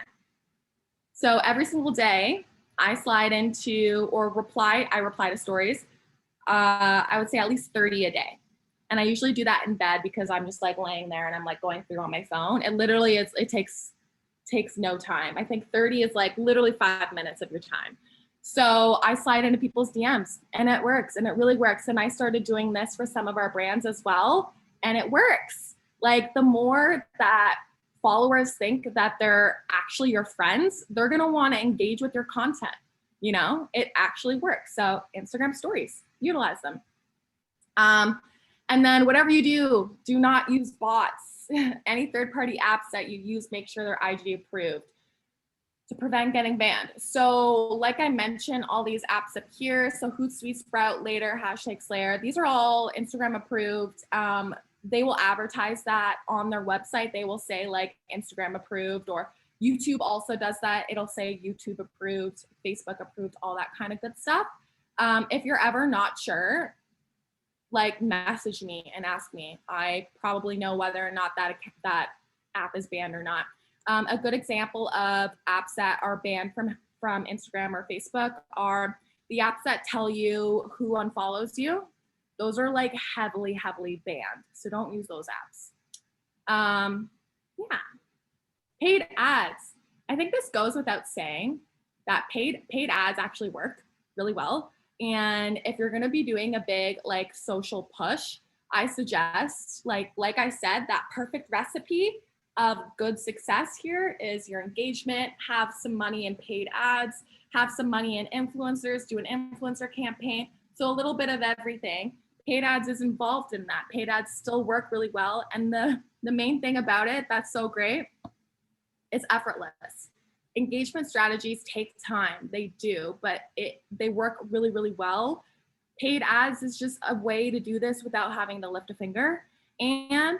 B: So every single day I slide into or I reply to stories. I would say at least 30 a day. And I usually do that in bed because I'm just like laying there and I'm like going through on my phone. It literally it takes no time. I think 30 is like literally 5 minutes of your time. So I slide into people's DMs and it works, and it really works. And I started doing this for some of our brands as well, and it works. Like the more that followers think that they're actually your friends, they're going to want to engage with your content. You know, it actually works. So Instagram stories, utilize them. And then whatever you do not use bots. Any third-party apps that you use, make sure they're IG approved to prevent getting banned. So like I mentioned, all these apps up here, so Hootsuite, Sprout, Later, hashtag Slayer, these are all Instagram approved. They will advertise that on their website. They will say like Instagram approved, or YouTube also does that. It'll say YouTube approved, Facebook approved, all that kind of good stuff. If you're ever not sure, like message me and ask me. I probably know whether or not that app is banned or not. A good example of apps that are banned from Instagram or Facebook are the apps that tell you who unfollows you. Those are like heavily banned. So don't use those apps. Yeah. Paid ads. I think this goes without saying that paid ads actually work really well. And if you're going to be doing a big like social push, I suggest like I said, that perfect recipe of good success here is your engagement, have some money in paid ads, have some money in influencers, do an influencer campaign. So a little bit of everything. Paid ads is involved in that. Paid ads still work really well. And the main thing about it that's so great, it's effortless. Engagement strategies take time, they do, but they work really well. Paid ads is just a way to do this without having to lift a finger, and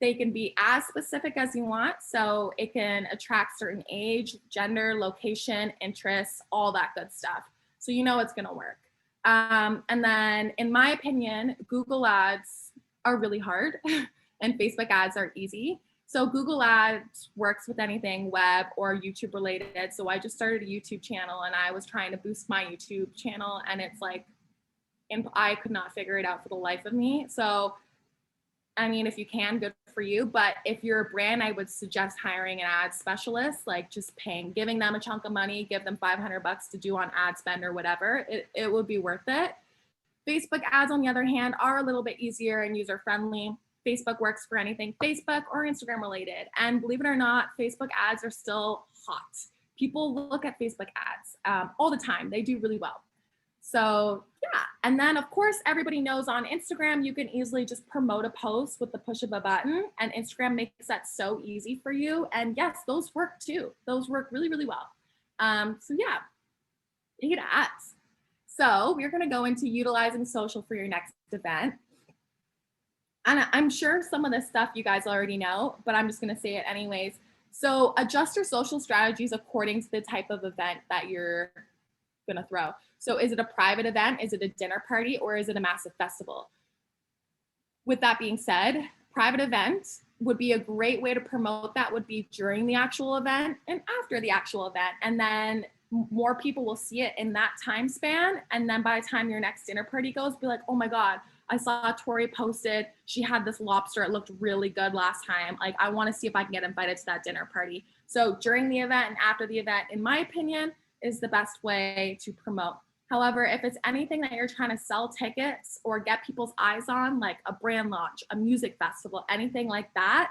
B: they can be as specific as you want. So it can attract certain age, gender, location, interests, all that good stuff. So you know it's gonna work. And then in my opinion, Google ads are really hard and Facebook ads are easy. So Google ads works with anything web or YouTube related. So I just started a YouTube channel and I was trying to boost my YouTube channel, and it's like, I could not figure it out for the life of me. So I mean, if you can, good for you. But if you're a brand, I would suggest hiring an ad specialist, like just giving them a chunk of money, give them $500 to do on ad spend or whatever. It would be worth it. Facebook ads, on the other hand, are a little bit easier and user friendly. Facebook works for anything Facebook or Instagram related. And believe it or not, Facebook ads are still hot. People look at Facebook ads all the time. They do really well. So yeah, and then of course, everybody knows on Instagram, you can easily just promote a post with the push of a button, and Instagram makes that so easy for you. And yes, those work too. Those work really, really well. So yeah, you get ads. So we're gonna go into utilizing social for your next event. And I'm sure some of this stuff you guys already know, but I'm just gonna say it anyways. So adjust your social strategies according to the type of event that you're gonna throw. So is it a private event? Is it a dinner party? Or is it a massive festival? With that being said, private event would be a great way to promote that would be during the actual event and after the actual event. And then more people will see it in that time span. And then by the time your next dinner party goes, be like, oh my God, I saw Tori posted, she had this lobster. It looked really good last time. Like, I want to see if I can get invited to that dinner party. So during the event and after the event, in my opinion, is the best way to promote. However, if it's anything that you're trying to sell tickets or get people's eyes on, like a brand launch, a music festival, anything like that,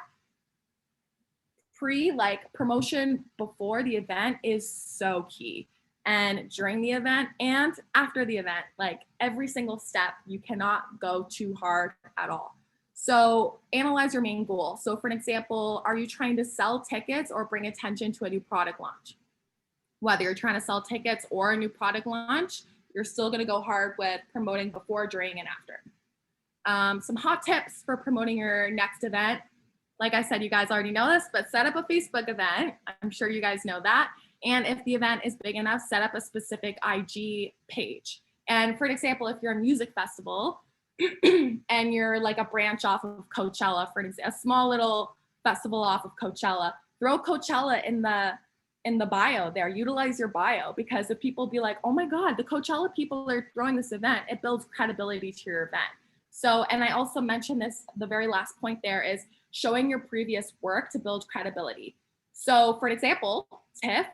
B: promotion before the event is so key. And during the event and after the event, like every single step, you cannot go too hard at all. So analyze your main goal. So for an example, are you trying to sell tickets or bring attention to a new product launch? Whether you're trying to sell tickets or a new product launch, you're still going to go hard with promoting before, during, and after. Some hot tips for promoting your next event. Like I said, you guys already know this, but set up a Facebook event. I'm sure you guys know that. And if the event is big enough, set up a specific IG page. And for an example, if you're a music festival and you're like a branch off of Coachella, for an example, a small little festival off of Coachella, throw Coachella in the bio there. Utilize your bio, because if people be like, oh my God, the Coachella people are throwing this event, it builds credibility to your event. So, and I also mentioned this, the very last point there is showing your previous work to build credibility. So for an example, TIFF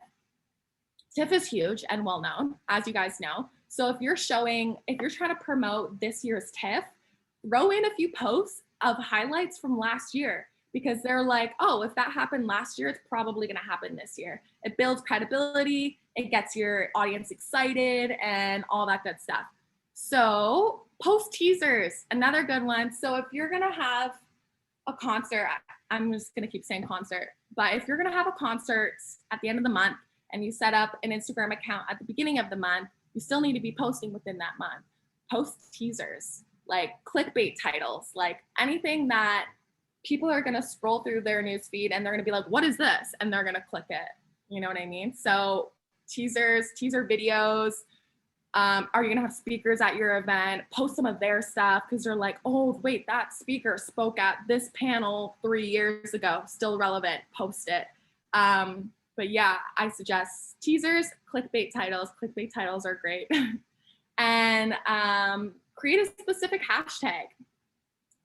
B: is huge and well known, as you guys know. So if you're trying to promote this year's TIFF, throw in a few posts of highlights from last year, because they're like, oh, if that happened last year, it's probably going to happen this year. It builds credibility, it gets your audience excited, and all that good stuff. So post teasers, another good one. So if you're going to have a concert, I'm just going to keep saying concert, but if you're going to have a concert at the end of the month and you set up an Instagram account at the beginning of the month, you still need to be posting within that month. Post teasers, like clickbait titles, like anything that people are going to scroll through their newsfeed and they're going to be like, what is this? And they're going to click it. You know what I mean? So teaser videos. Are you going to have speakers at your event? Post some of their stuff, because they're like, oh, wait, that speaker spoke at this panel 3 years ago. Still relevant. Post it. But yeah, I suggest teasers, clickbait titles. Clickbait titles are great. And create a specific hashtag.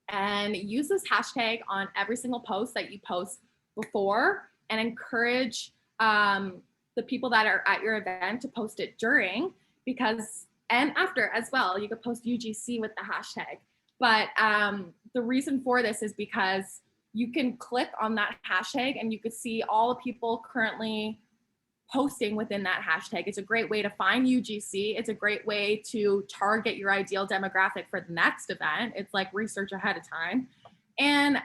B: And use this hashtag on every single post that you post before, and encourage the people that are at your event to post it during, and after as well. You could post UGC with the hashtag. But the reason for this is because you can click on that hashtag and you could see all the people currently posting within that hashtag. It's a great way to find UGC. It's a great way to target your ideal demographic for the next event. It's like research ahead of time. And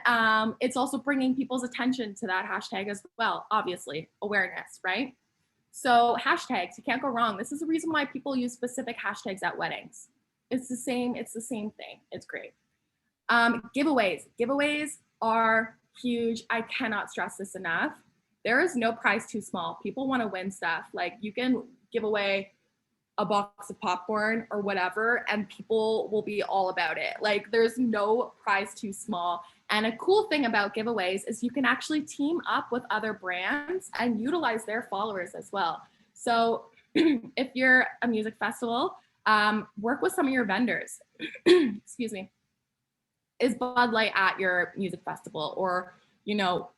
B: it's also bringing people's attention to that hashtag as well, obviously, awareness, right? So hashtags, you can't go wrong. This is the reason why people use specific hashtags at weddings. It's the same thing. It's great. Giveaways are huge. I cannot stress this enough. There is no prize too small. People want to win stuff. Like, you can give away a box of popcorn or whatever, and people will be all about it. Like, there's no prize too small. And a cool thing about giveaways is you can actually team up with other brands and utilize their followers as well. So if you're a music festival, work with some of your vendors. Excuse me. is Bud Light at your music festival, or, you know,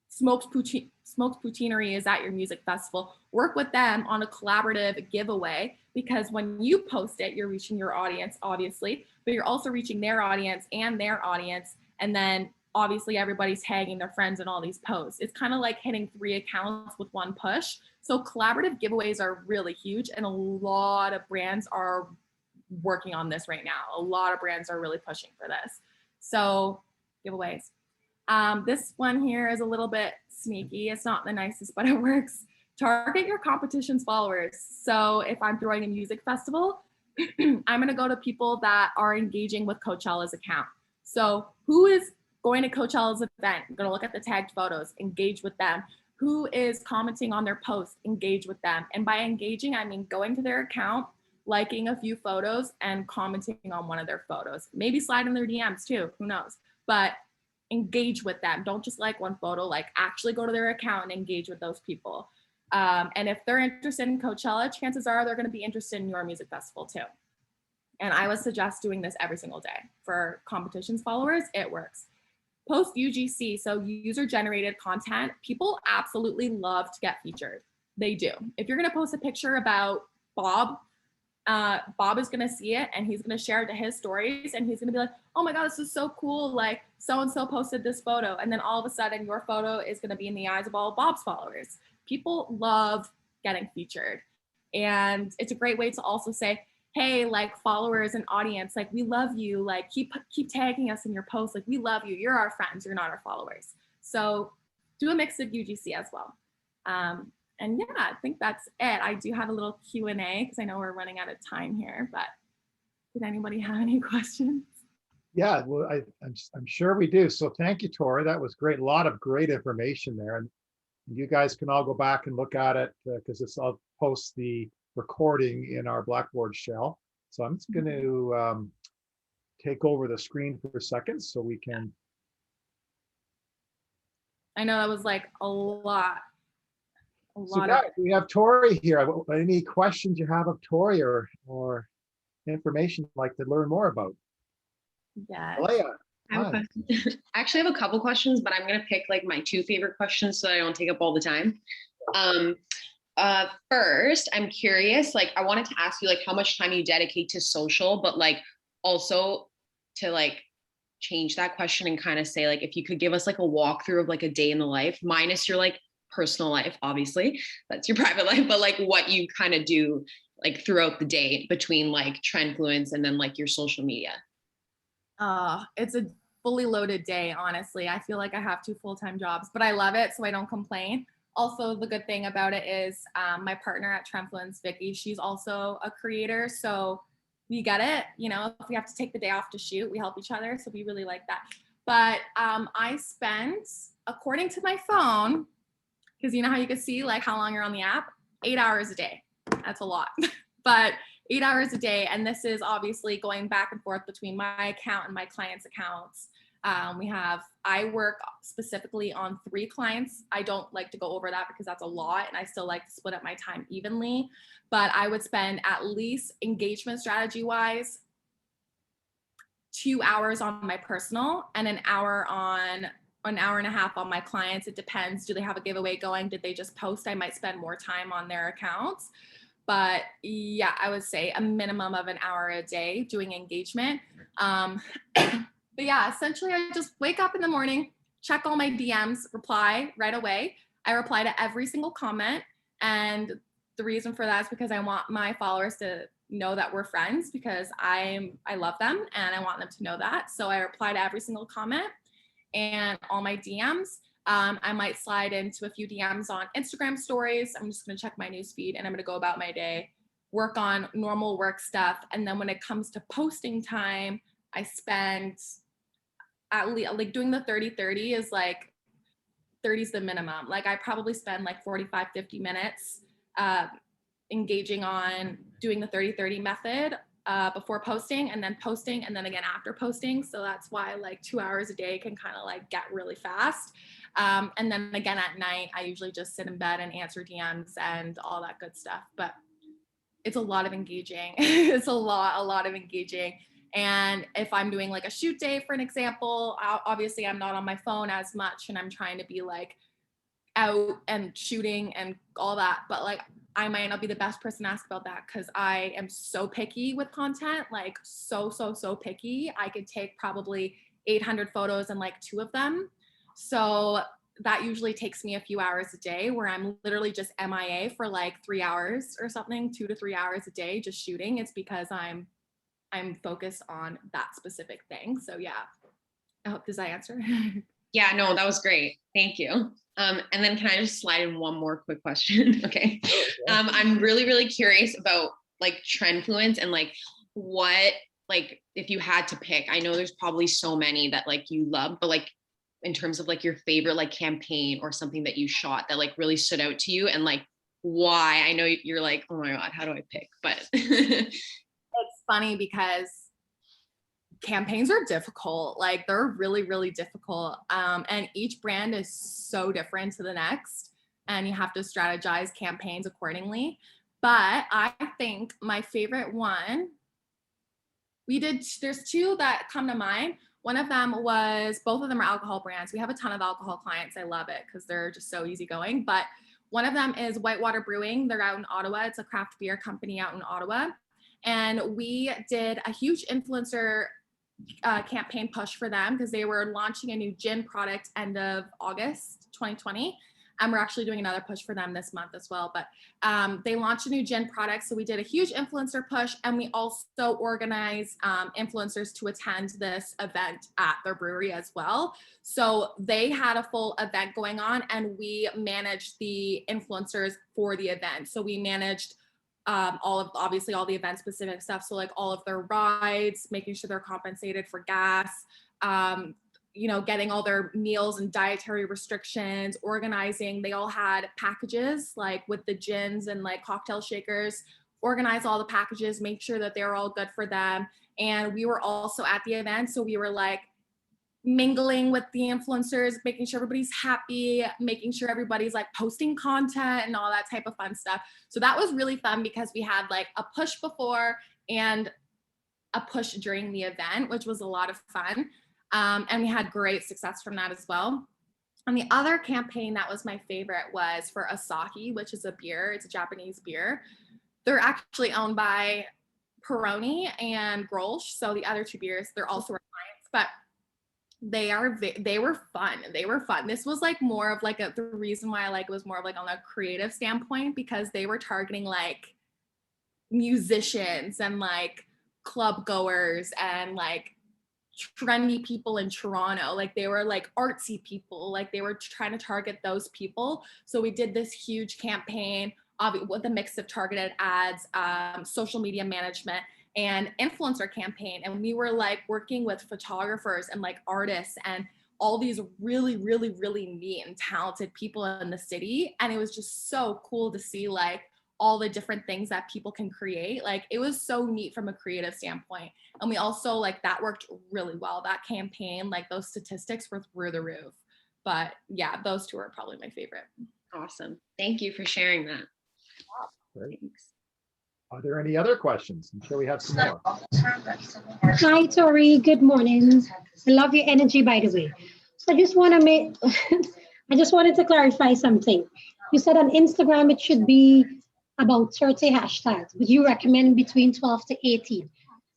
B: Smokes Poutineery is at your music festival. Work with them on a collaborative giveaway, because when you post it, you're reaching your audience, obviously, but you're also reaching their audience and their audience. And then obviously everybody's tagging their friends in all these posts. It's kind of like hitting 3 accounts with one push. So collaborative giveaways are really huge, and a lot of brands are working on this right now. A lot of brands are really pushing for this. So giveaways. This one here is a little bit sneaky. It's not the nicest, but it works. Target your competition's followers. So if I'm throwing a music festival, I'm going to go to people that are engaging with Coachella's account. So who is going to Coachella's event? I'm going to look at the tagged photos, engage with them. Who is commenting on their posts? Engage with them. And by engaging, I mean going to their account, liking a few photos, and commenting on one of their photos. Maybe slide in their DMs too, who knows? But engage with them. Don't just like one photo, like actually go to their account and engage with those people. And if they're interested in Coachella, chances are they're going to be interested in your music festival too. And I would suggest doing this every single day for competitions followers. It works. Post UGC, so user generated content. People absolutely love to get featured. They do. If you're going to post a picture about Bob, Bob is going to see it and he's going to share it to his stories, and he's going to be like, oh my God, this is so cool. Like so-and-so posted this photo. And then all of a sudden your photo is going to be in the eyes of all of Bob's followers. People love getting featured. And it's a great way to also say, hey, like followers and audience, like we love you. Like keep tagging us in your posts. Like we love you. You're our friends. You're not our followers. So do a mix of UGC as well. And yeah, I think that's it. I do have a little Q&A because I know we're running out of time here, but did anybody have any questions?
A: Yeah, well, I'm sure we do. So thank you, Tori. That was great. A lot of great information there. And you guys can all go back and look at it because I'll post the recording in our Blackboard shell. So I'm just going to take over the screen for a second so we can.
B: I know that was like a lot.
A: So guys, we have Tori here. Any questions you have of Tori or information you'd like to learn more about?
B: Yeah.
A: Leia,
C: I have a question. I actually have a couple questions, but I'm gonna pick like my 2 favorite questions so I don't take up all the time. First, I'm curious, like I wanted to ask you like how much time you dedicate to social, but like also to like change that question and kind of say like if you could give us like a walkthrough of like a day in the life, minus your like personal life, obviously, that's your private life, but like what you kind of do like throughout the day between like Trendfluence and then like your social media.
B: It's a fully loaded day, honestly. I feel like I have 2 full-time jobs, but I love it, so I don't complain. Also, the good thing about it is my partner at Trendfluence, Vicky, she's also a creator, so we get it. You know, if we have to take the day off to shoot, we help each other, so we really like that. But I spent, according to my phone, because you know how you can see like how long you're on the app, 8 hours a day. That's a lot, but 8 hours a day. And this is obviously going back and forth between my account and my clients' accounts. I work specifically on 3 clients. I don't like to go over that because that's a lot, and I still like to split up my time evenly, but I would spend at least engagement strategy wise 2 hours on my personal and an hour and a half on my clients. It depends. Do they have a giveaway going? Did they just post? I might spend more time on their accounts. But yeah, I would say a minimum of an hour a day doing engagement. But yeah, essentially I just wake up in the morning, check all my DMs, reply right away. I reply to every single comment. And the reason for that is because I want my followers to know that we're friends, because I love them and I want them to know that. So I reply to every single comment and all my DMs. I might slide into a few DMs on Instagram stories. I'm just going to check my newsfeed and I'm going to go about my day, work on normal work stuff. And then when it comes to posting time, I spend at least like doing the 30-30 is like 30 is the minimum. Like I probably spend like 45, 50 minutes engaging on doing the 30-30 method before posting, and then posting, and then again after posting. So that's why like 2 hours a day can kind of like get really fast. And then again at night, I usually just sit in bed and answer DMs and all that good stuff. But it's a lot of engaging. It's a lot of engaging. And if I'm doing like a shoot day, for an example, obviously I'm not on my phone as much and I'm trying to be like out and shooting and all that. But like, I might not be the best person to ask about that because I am so picky with content, like so picky. I could take probably 800 photos and like 2 of them. So that usually takes me a few hours a day where I'm literally just MIA for like 3 hours or something, 2 to 3 hours a day just shooting. It's because I'm focused on that specific thing. So yeah, I hope, does that answer?
C: Yeah, no, that was great. Thank you. And then can I just slide in one more quick question? Okay. I'm really curious about like Trendfluence and like what, like if you had to pick, I know there's probably so many that like you love, but like in terms of like your favorite like campaign or something that you shot that like really stood out to you and like why. I know you're like, oh my God, how do I pick? But
B: It's funny because campaigns are difficult. Like they're really difficult. And each brand is so different to the next. And you have to strategize campaigns accordingly. But I think my favorite one, there's 2 that come to mind. One of them was, both of them are alcohol brands. We have a ton of alcohol clients. I love it because they're just so easygoing. But one of them is Whitewater Brewing. They're out in Ottawa. It's a craft beer company out in Ottawa. And we did a huge influencer campaign push for them because they were launching a new gin product end of August 2020. And we're actually doing another push for them this month as well. But they launched a new gin product. So we did a huge influencer push, and we also organized influencers to attend this event at their brewery as well. So they had a full event going on, and we managed the influencers for the event. So we managed obviously all the event specific stuff. So like all of their rides, making sure they're compensated for gas, getting all their meals and dietary restrictions, organizing. They all had packages like with the gins and like cocktail shakers, organize all the packages, make sure that they're all good for them. And we were also at the event. So we were like mingling with the influencers, making sure everybody's happy, making sure everybody's like posting content and all that type of fun stuff. So that was really fun because we had like a push before and a push during the event, which was a lot of fun. And we had great success from that as well. And the other campaign that was my favorite was for Asahi, which is a beer. It's a Japanese beer. They're actually owned by Peroni and Grolsch. So the other 2 beers, they're also our clients, but they were fun. They were fun. This was like more of like the reason why I like it was more of like on a creative standpoint because they were targeting like musicians and like club goers and like trendy people in Toronto. Like they were like artsy people. Like they were trying to target those people. So we did this huge campaign with a mix of targeted ads, social media management, and influencer campaign. And we were like working with photographers and like artists and all these really neat and talented people in the city. And it was just so cool to see like all the different things that people can create. Like it was so neat from a creative standpoint. And we also like that worked really well. That campaign, like those statistics were through the roof. But yeah, those 2 are probably my favorite.
C: Awesome. Thank you for sharing that.
A: Great.
C: Thanks.
A: Are there any other questions? I'm sure we have some more.
D: Hi, Tori. Good morning. I love your energy, by the way. So I just want to make, I just wanted to clarify something. You said on Instagram it should be about 30 hashtags, but you recommend between 12 to 18.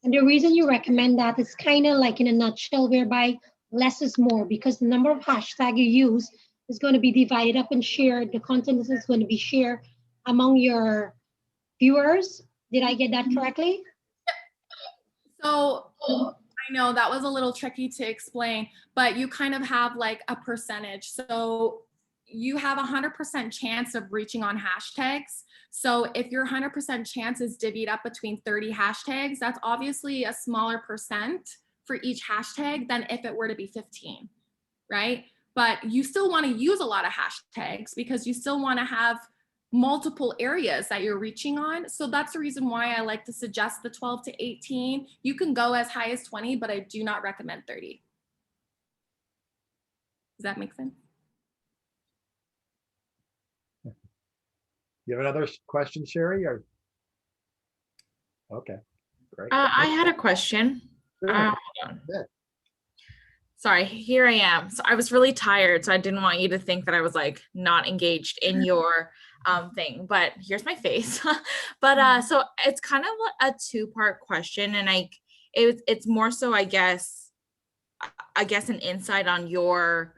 D: And the reason you recommend that is kind of like in a nutshell, whereby less is more, because the number of hashtags you use is going to be divided up and shared. The content is going to be shared among your viewers. Did I get that correctly?
B: So I know that was a little tricky to explain, but you kind of have like a percentage. So you have 100% chance of reaching on hashtags. So if your 100% chance is divvied up between 30 hashtags, that's obviously a smaller percent for each hashtag than if it were to be 15, right? But you still want to use a lot of hashtags because you still want to have multiple areas that you're reaching on. So that's the reason why I like to suggest the 12 to 18. You can go as high as 20, but I do not recommend 30. Does that make sense?
A: You have another question, Sherry? Or okay, great.
E: I had a question.
A: Sure.
E: Hold on.
A: Yeah.
E: Sorry, here I am. So I was really tired, so I didn't want you to think that I was like not engaged in your thing. But here's my face. But so it's kind of a two-part question, and it's more so I guess an insight on your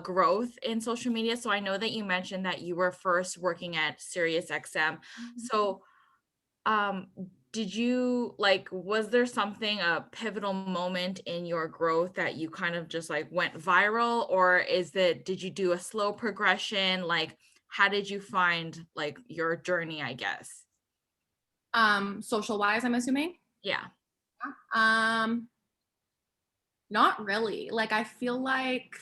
E: growth in social media. So I know that you mentioned that you were first working at SiriusXM. So did you was there something, a pivotal moment in your growth that you kind of just like went viral, or did you do a slow progression? Like, how did you find like your journey, I guess?
B: Social wise, I'm assuming.
E: Yeah.
B: Not really. Like, I feel like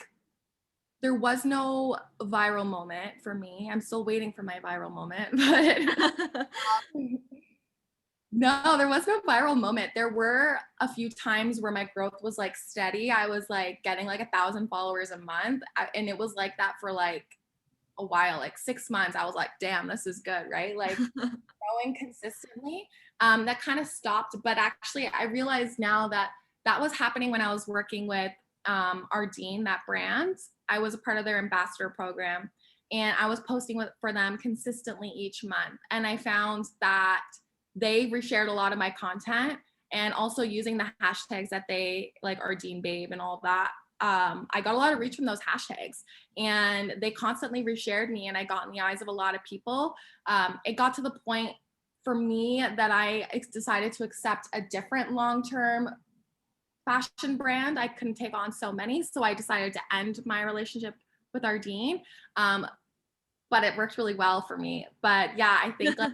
B: there was no viral moment for me. I'm still waiting for my viral moment, but no, there was no viral moment. There were a few times where my growth was like steady. I was like getting like 1,000 followers a month. And it was like that for like a while, like 6 months. I was like, damn, this is good, right? Like growing consistently. That kind of stopped. But actually, I realized now that that was happening when I was working with Ardeen, that brand. I was a part of their ambassador program, and I was posting for them consistently each month. And I found that they reshared a lot of my content, and also using the hashtags that they like, Ardeen Babe and all of that. I got a lot of reach from those hashtags, and they constantly reshared me, and I got in the eyes of a lot of people. It got to the point for me that I decided to accept a different long-term fashion brand. I couldn't take on so many, so I decided to end my relationship with Ardeen. But it worked really well for me. But yeah, I think like,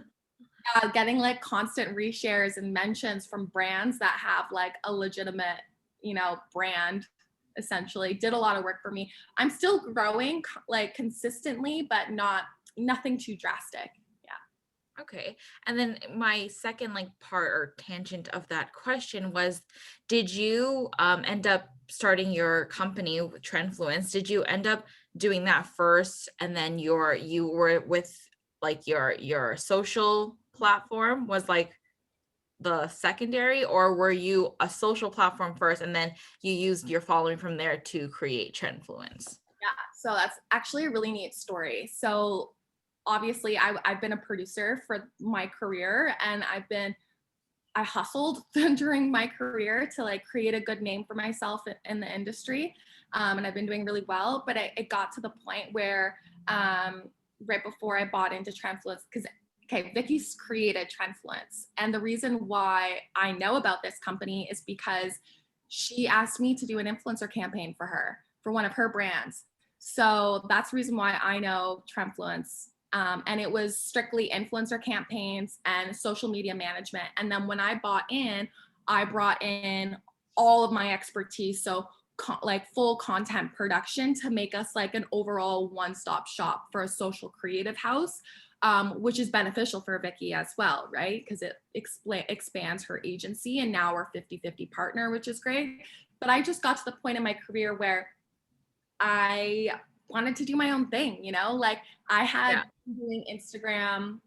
B: getting like constant reshares and mentions from brands that have like a legitimate, brand essentially did a lot of work for me. I'm still growing like consistently, but nothing too drastic. Yeah.
E: Okay. And then my second like part or tangent of that question was, did you end up starting your company with Trendfluence? Did you end up doing that first, and then you were with like your social platform was like the secondary, or were you a social platform first and then you used your following from there to create Trendfluence?
B: Yeah, so that's actually a really neat story. So obviously I've been a producer for my career, and I hustled during my career to like create a good name for myself in the industry. And I've been doing really well, but it got to the point where right before I bought into Trendfluence, because Vicky's created Trendfluence. And the reason why I know about this company is because she asked me to do an influencer campaign for her, for one of her brands. So that's the reason why I know Trendfluence. And it was strictly influencer campaigns and social media management. And then when I bought in, I brought in all of my expertise. So like full content production to make us like an overall one-stop shop for a social creative house, which is beneficial for Vicky as well, right? Because it expands her agency, and now we're 50-50 partner, which is great. But I just got to the point in my career where I wanted to do my own thing, like I had been doing Instagram,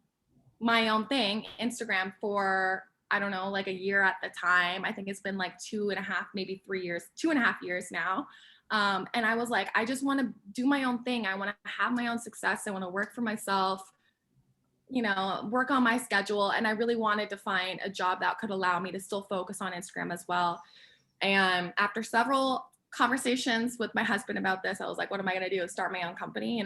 B: my own thing, Instagram for, I don't know, like a year at the time. I think it's been like 2.5, maybe 3 years, 2.5 years now. And I was like, I just want to do my own thing. I want to have my own success. I want to work for myself, work on my schedule. And I really wanted to find a job that could allow me to still focus on Instagram as well. And after several conversations with my husband about this, I was like, what am I going to do? Start my own company,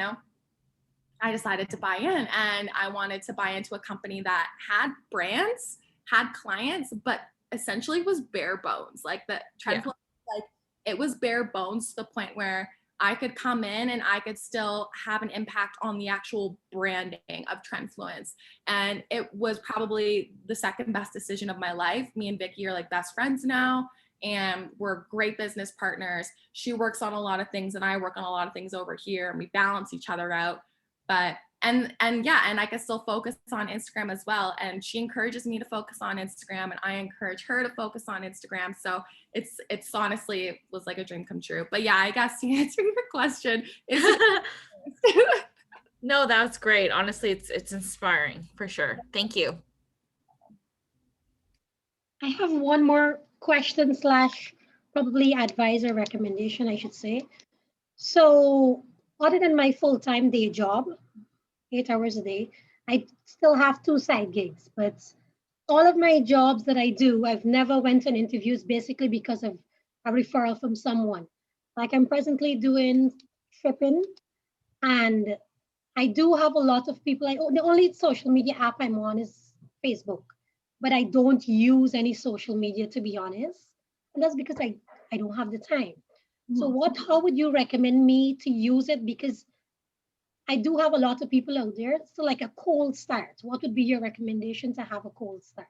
B: I decided to buy in, and I wanted to buy into a company that had brands, had clients, but essentially was bare bones. Like the Trendfluence, like it was bare bones to the point where I could come in and I could still have an impact on the actual branding of Trendfluence. And it was probably the second best decision of my life. Me and Vicky are like best friends now, and we're great business partners. She works on a lot of things and I work on a lot of things over here, and we balance each other out. But and I can still focus on Instagram as well. And she encourages me to focus on Instagram, and I encourage her to focus on Instagram. So it's honestly, it was like a dream come true. But yeah, I guess to answer your question, is it
E: No, that's great. Honestly, it's inspiring for sure. Thank you.
D: I have one more question slash probably advice or recommendation, I should say. So other than my full-time day job, 8 hours a day, I still have two side gigs, but all of my jobs that I do, I've never went on interviews basically because of a referral from someone. Like I'm presently doing shipping, and I do have a lot of people. The only social media app I'm on is Facebook, but I don't use any social media, to be honest. And that's because I don't have the time. So how would you recommend me to use it? Because I do have a lot of people out there. So like a cold start, what would be your recommendation to have a cold start?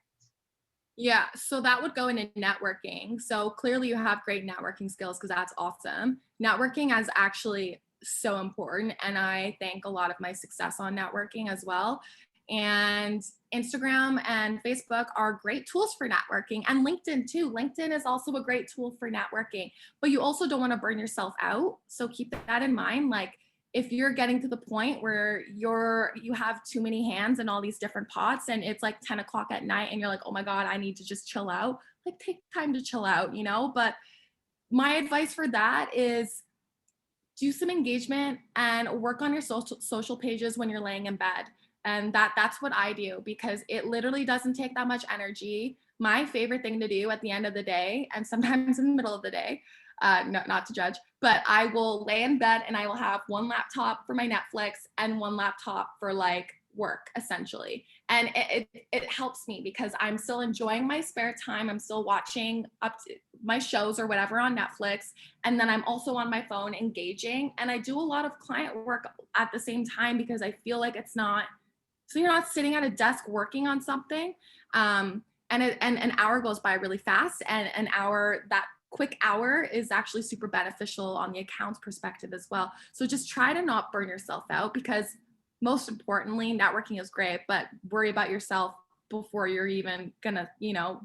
B: Yeah, so that would go into networking. So clearly you have great networking skills because that's awesome. Networking is actually so important. And I thank a lot of my success on networking as well. And Instagram and Facebook are great tools for networking, and LinkedIn too. LinkedIn is also a great tool for networking, but you also don't want to burn yourself out. So keep that in mind. Like if you're getting to the point where you have too many hands in all these different pots and it's like 10 o'clock at night and you're like, oh my God, I need to just chill out, like take time to chill out, you know? But my advice for that is do some engagement and work on your social pages when you're laying in bed. And that's what I do because it literally doesn't take that much energy. My favorite thing to do at the end of the day, and sometimes in the middle of the day, not to judge, but I will lay in bed and I will have one laptop for my Netflix and one laptop for like work essentially. And it helps me because I'm still enjoying my spare time. I'm still watching up to my shows or whatever on Netflix. And then I'm also on my phone engaging. And I do a lot of client work at the same time because I feel like so you're not sitting at a desk working on something. And an hour goes by really fast, and that quick hour is actually super beneficial on the accounts perspective as well. So just try to not burn yourself out because most importantly, networking is great, but worry about yourself before you're even gonna,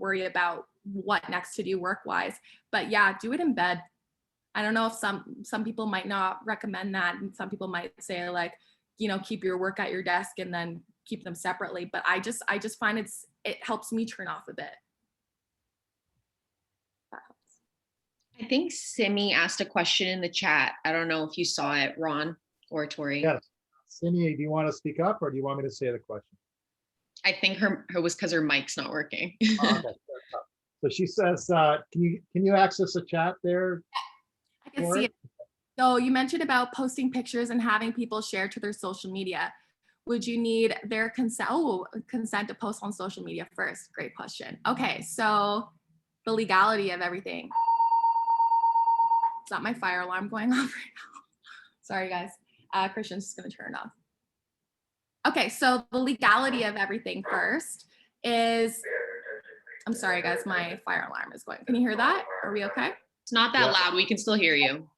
B: worry about what next to do work-wise. But yeah, do it in bed. I don't know if some people might not recommend that, and some people might say like, keep your work at your desk and then keep them separately. But I just find it helps me turn off a bit. That helps.
C: I think Simi asked a question in the chat. I don't know if you saw it, Ron or Tori.
A: Yes. Simi, do you want to speak up or do you want me to say the question?
C: I think her was because her mic's not working.
A: Oh, okay. So she says, can you access the chat there?
B: I can see it. So you mentioned about posting pictures and having people share to their social media. Would you need their consent? Oh, consent to post on social media first. Great question. Okay, so the legality of everything. Is that my fire alarm going off right now? Sorry, guys. Christian's just going to turn it off. Okay, so the legality of everything first is, I'm sorry, guys, my fire alarm is going. Can you hear that? Are we okay?
C: It's not that loud. We can still hear you.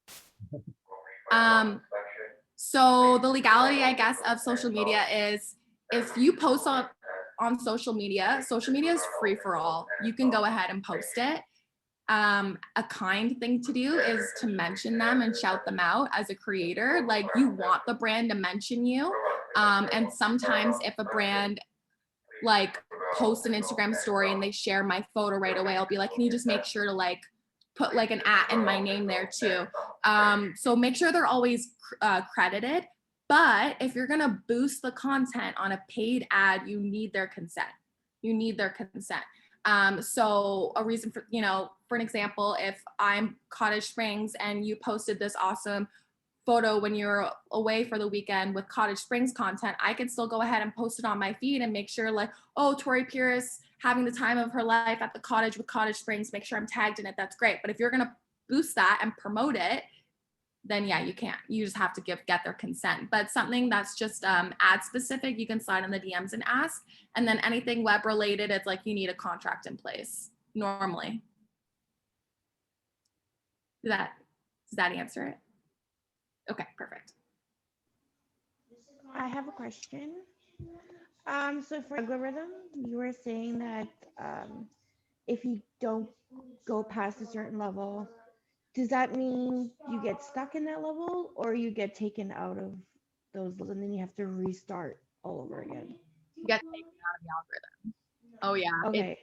B: So the legality, I guess, of social media is if you post on social media is free for all. You can go ahead and post it. A kind thing to do is to mention them and shout them out as a creator. Like you want the brand to mention you. And sometimes if a brand like posts an Instagram story and they share my photo right away, I'll be like, can you just make sure to like put like an @ and my name there too. So make sure they're always credited. But if you're gonna boost the content on a paid ad, you need their consent. So a reason for an example, if I'm Cottage Springs and you posted this awesome photo when you're away for the weekend with Cottage Springs content, I can still go ahead and post it on my feed and make sure like, oh, Tori Puras having the time of her life at the cottage with Cottage Springs, make sure I'm tagged in it. That's great. But if you're going to boost that and promote it, then yeah, you can't. You just have to get their consent. But something that's just ad specific, you can slide in the DMs and ask. And then anything web related, it's like you need a contract in place normally. Does that answer it? Okay, perfect.
F: I have a question. So for algorithm, you were saying that if you don't go past a certain level, does that mean you get stuck in that level or you get taken out of those levels and then you have to restart all over again?
B: You get taken out of the algorithm. Oh yeah.
F: Okay.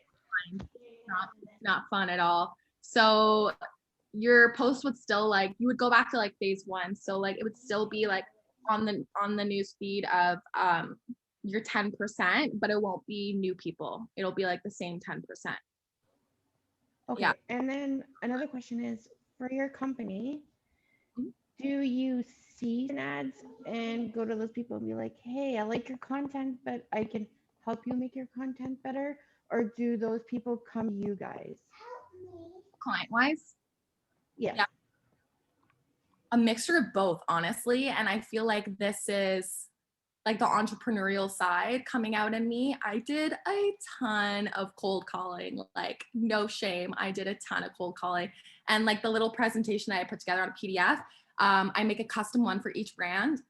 B: not fun at all. So your post would still like, you would go back to like phase one. So like it would still be like on the news feed of your 10%, but it won't be new people. It'll be like the same 10%.
F: Okay.
B: Yeah.
F: And then another question is, for your company,
B: Mhm.
F: do you see an ads and go to those people and be like, hey, I like your content, but I can help you make your content better? Or do those people come to you guys?
B: Client wise,
F: Yes.
B: Yeah. a mixture of both, honestly. And I feel like this is like the entrepreneurial side coming out in me. I did a ton of cold calling, like no shame. I did a ton of cold calling, and like the little presentation that I put together on a PDF, I make a custom one for each brand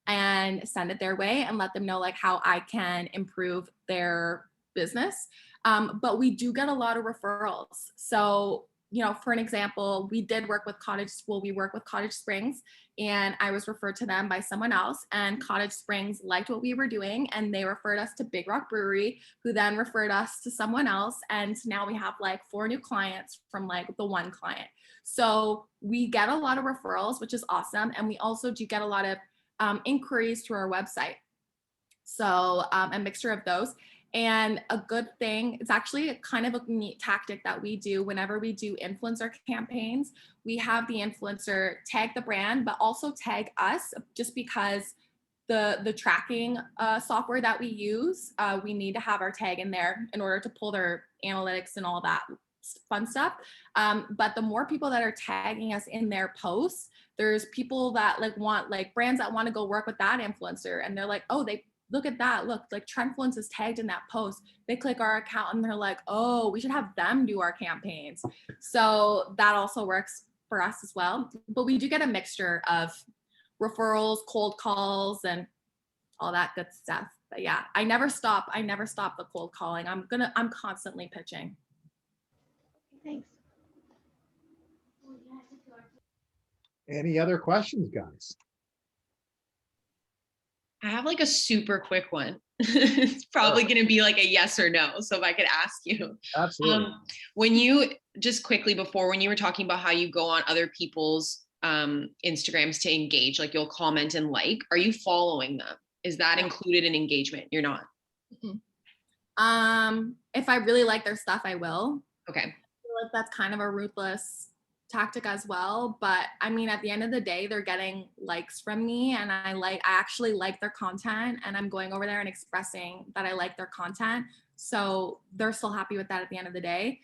B: and send it their way and let them know like how I can improve their business. But we do get a lot of referrals. So, for an example, we did work with we work with Cottage Springs, and I was referred to them by someone else, and Cottage Springs liked what we were doing, and they referred us to Big Rock Brewery, who then referred us to someone else, and now we have like 4 new clients from like the one client. So we get a lot of referrals, which is awesome, and we also do get a lot of inquiries through our website. So a mixture of those. And a good thing, it's actually kind of a neat tactic that we do whenever we do influencer campaigns. We have the influencer tag the brand, but also tag us, just because the tracking software that we use, we need to have our tag in there in order to pull their analytics and all that fun stuff. But the more people that are tagging us in their posts, there's people that want brands that want to go work with that influencer, and they're like, oh, they look at that, look, like Trendfluence is tagged in that post. They click our account and they're like, oh, we should have them do our campaigns. So that also works for us as well. But we do get a mixture of referrals, cold calls, and all that good stuff. But yeah, I never stop the cold calling. I'm constantly pitching.
F: Thanks.
A: Any other questions, guys?
C: I have like a super quick one. It's probably going to be like a yes or no. So if I could ask you,
A: Absolutely.
C: when you just quickly before, when you were talking about how you go on other people's Instagrams to engage, like you'll comment and like, are you following them? Is that included in engagement? You're not?
B: If I really like their stuff, I will.
C: Okay.
B: I feel like that's kind of a ruthless tactic as well, but I mean, at the end of the day, they're getting likes from me, and I actually like their content, and I'm going over there and expressing that I like their content, so they're still happy with that at the end of the day.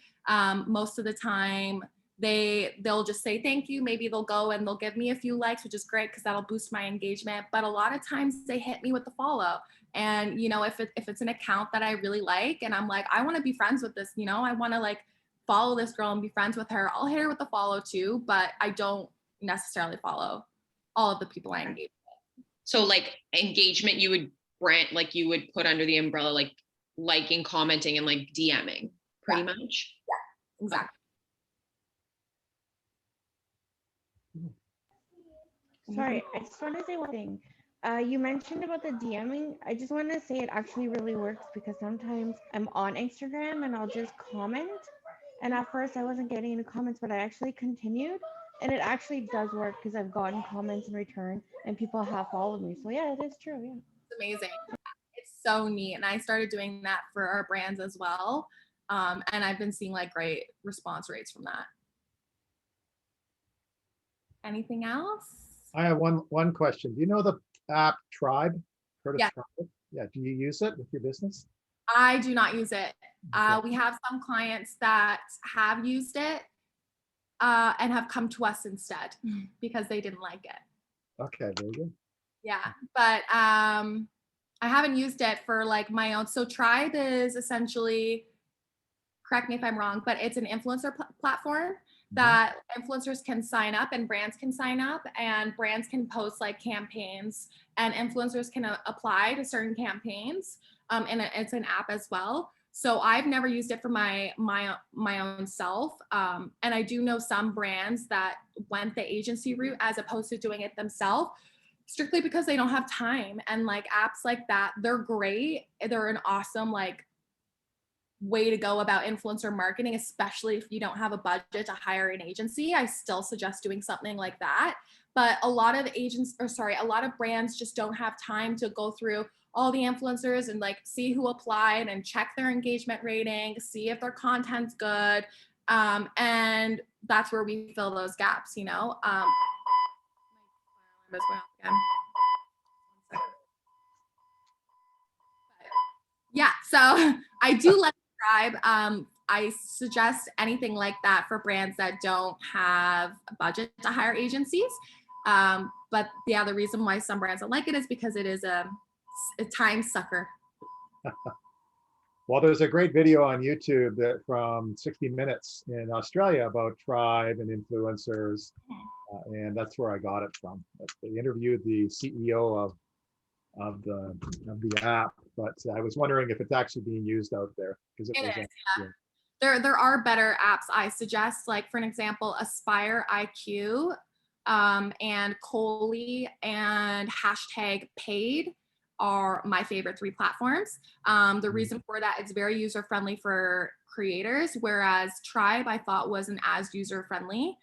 B: Most of the time they'll just say thank you, maybe they'll go and they'll give me a few likes, which is great because that'll boost my engagement, but a lot of times they hit me with the follow. And if it's an account that I really like and I'm like, I want to be friends with this, I want to like follow this girl and be friends with her, I'll hit her with the follow too, but I don't necessarily follow all of the people I engage with.
C: So like engagement, you would you would put under the umbrella, like liking, commenting, and like DMing pretty much.
B: Yeah, exactly.
F: Sorry, I just want to say one thing. You mentioned about the DMing. I just want to say it actually really works, because sometimes I'm on Instagram and I'll just comment. And at first I wasn't getting any comments, but I actually continued. And it actually does work, because I've gotten comments in return and people have followed me. So yeah, it is true. Yeah.
B: It's amazing. It's so neat. And I started doing that for our brands as well. And I've been seeing like great response rates from that. Anything else?
A: I have one question. Do you know the app Tribe? Heard of
B: Yeah.
A: Tribe? Yeah. Do you use it with your business?
B: I do not use it.
A: Okay.
B: We have some clients that have used it and have come to us instead because they didn't like it.
A: Okay, very good.
B: Yeah, but I haven't used it for like my own. So Tribe is essentially, correct me if I'm wrong, but it's an influencer platform that influencers can sign up and brands can sign up, and brands can post like campaigns, and influencers can apply to certain campaigns. And it's an app as well. So I've never used it for my own self. And I do know some brands that went the agency route as opposed to doing it themselves, strictly because they don't have time. And like apps like that, they're great. They're an awesome like way to go about influencer marketing, especially if you don't have a budget to hire an agency. I still suggest doing something like that. But a lot of a lot of brands just don't have time to go through all the influencers and like see who applied and check their engagement rating, see if their content's good. And that's where we fill those gaps, you know. Yeah, so I do let subscribe. I suggest anything like that for brands that don't have a budget to hire agencies. But yeah, the reason why some brands don't like it is because it is a time sucker.
A: Well, there's a great video on YouTube that from 60 Minutes in Australia about Tribe and influencers, and that's where I got it from. They interviewed the CEO of the app, but I was wondering if it's actually being used out there because it was.
B: Yeah. There are better apps I suggest, like for an example, Aspire IQ, and Coley and hashtag Paid are my favorite 3 platforms. The reason for that, it's very user friendly for creators, whereas Tribe I thought wasn't as user friendly.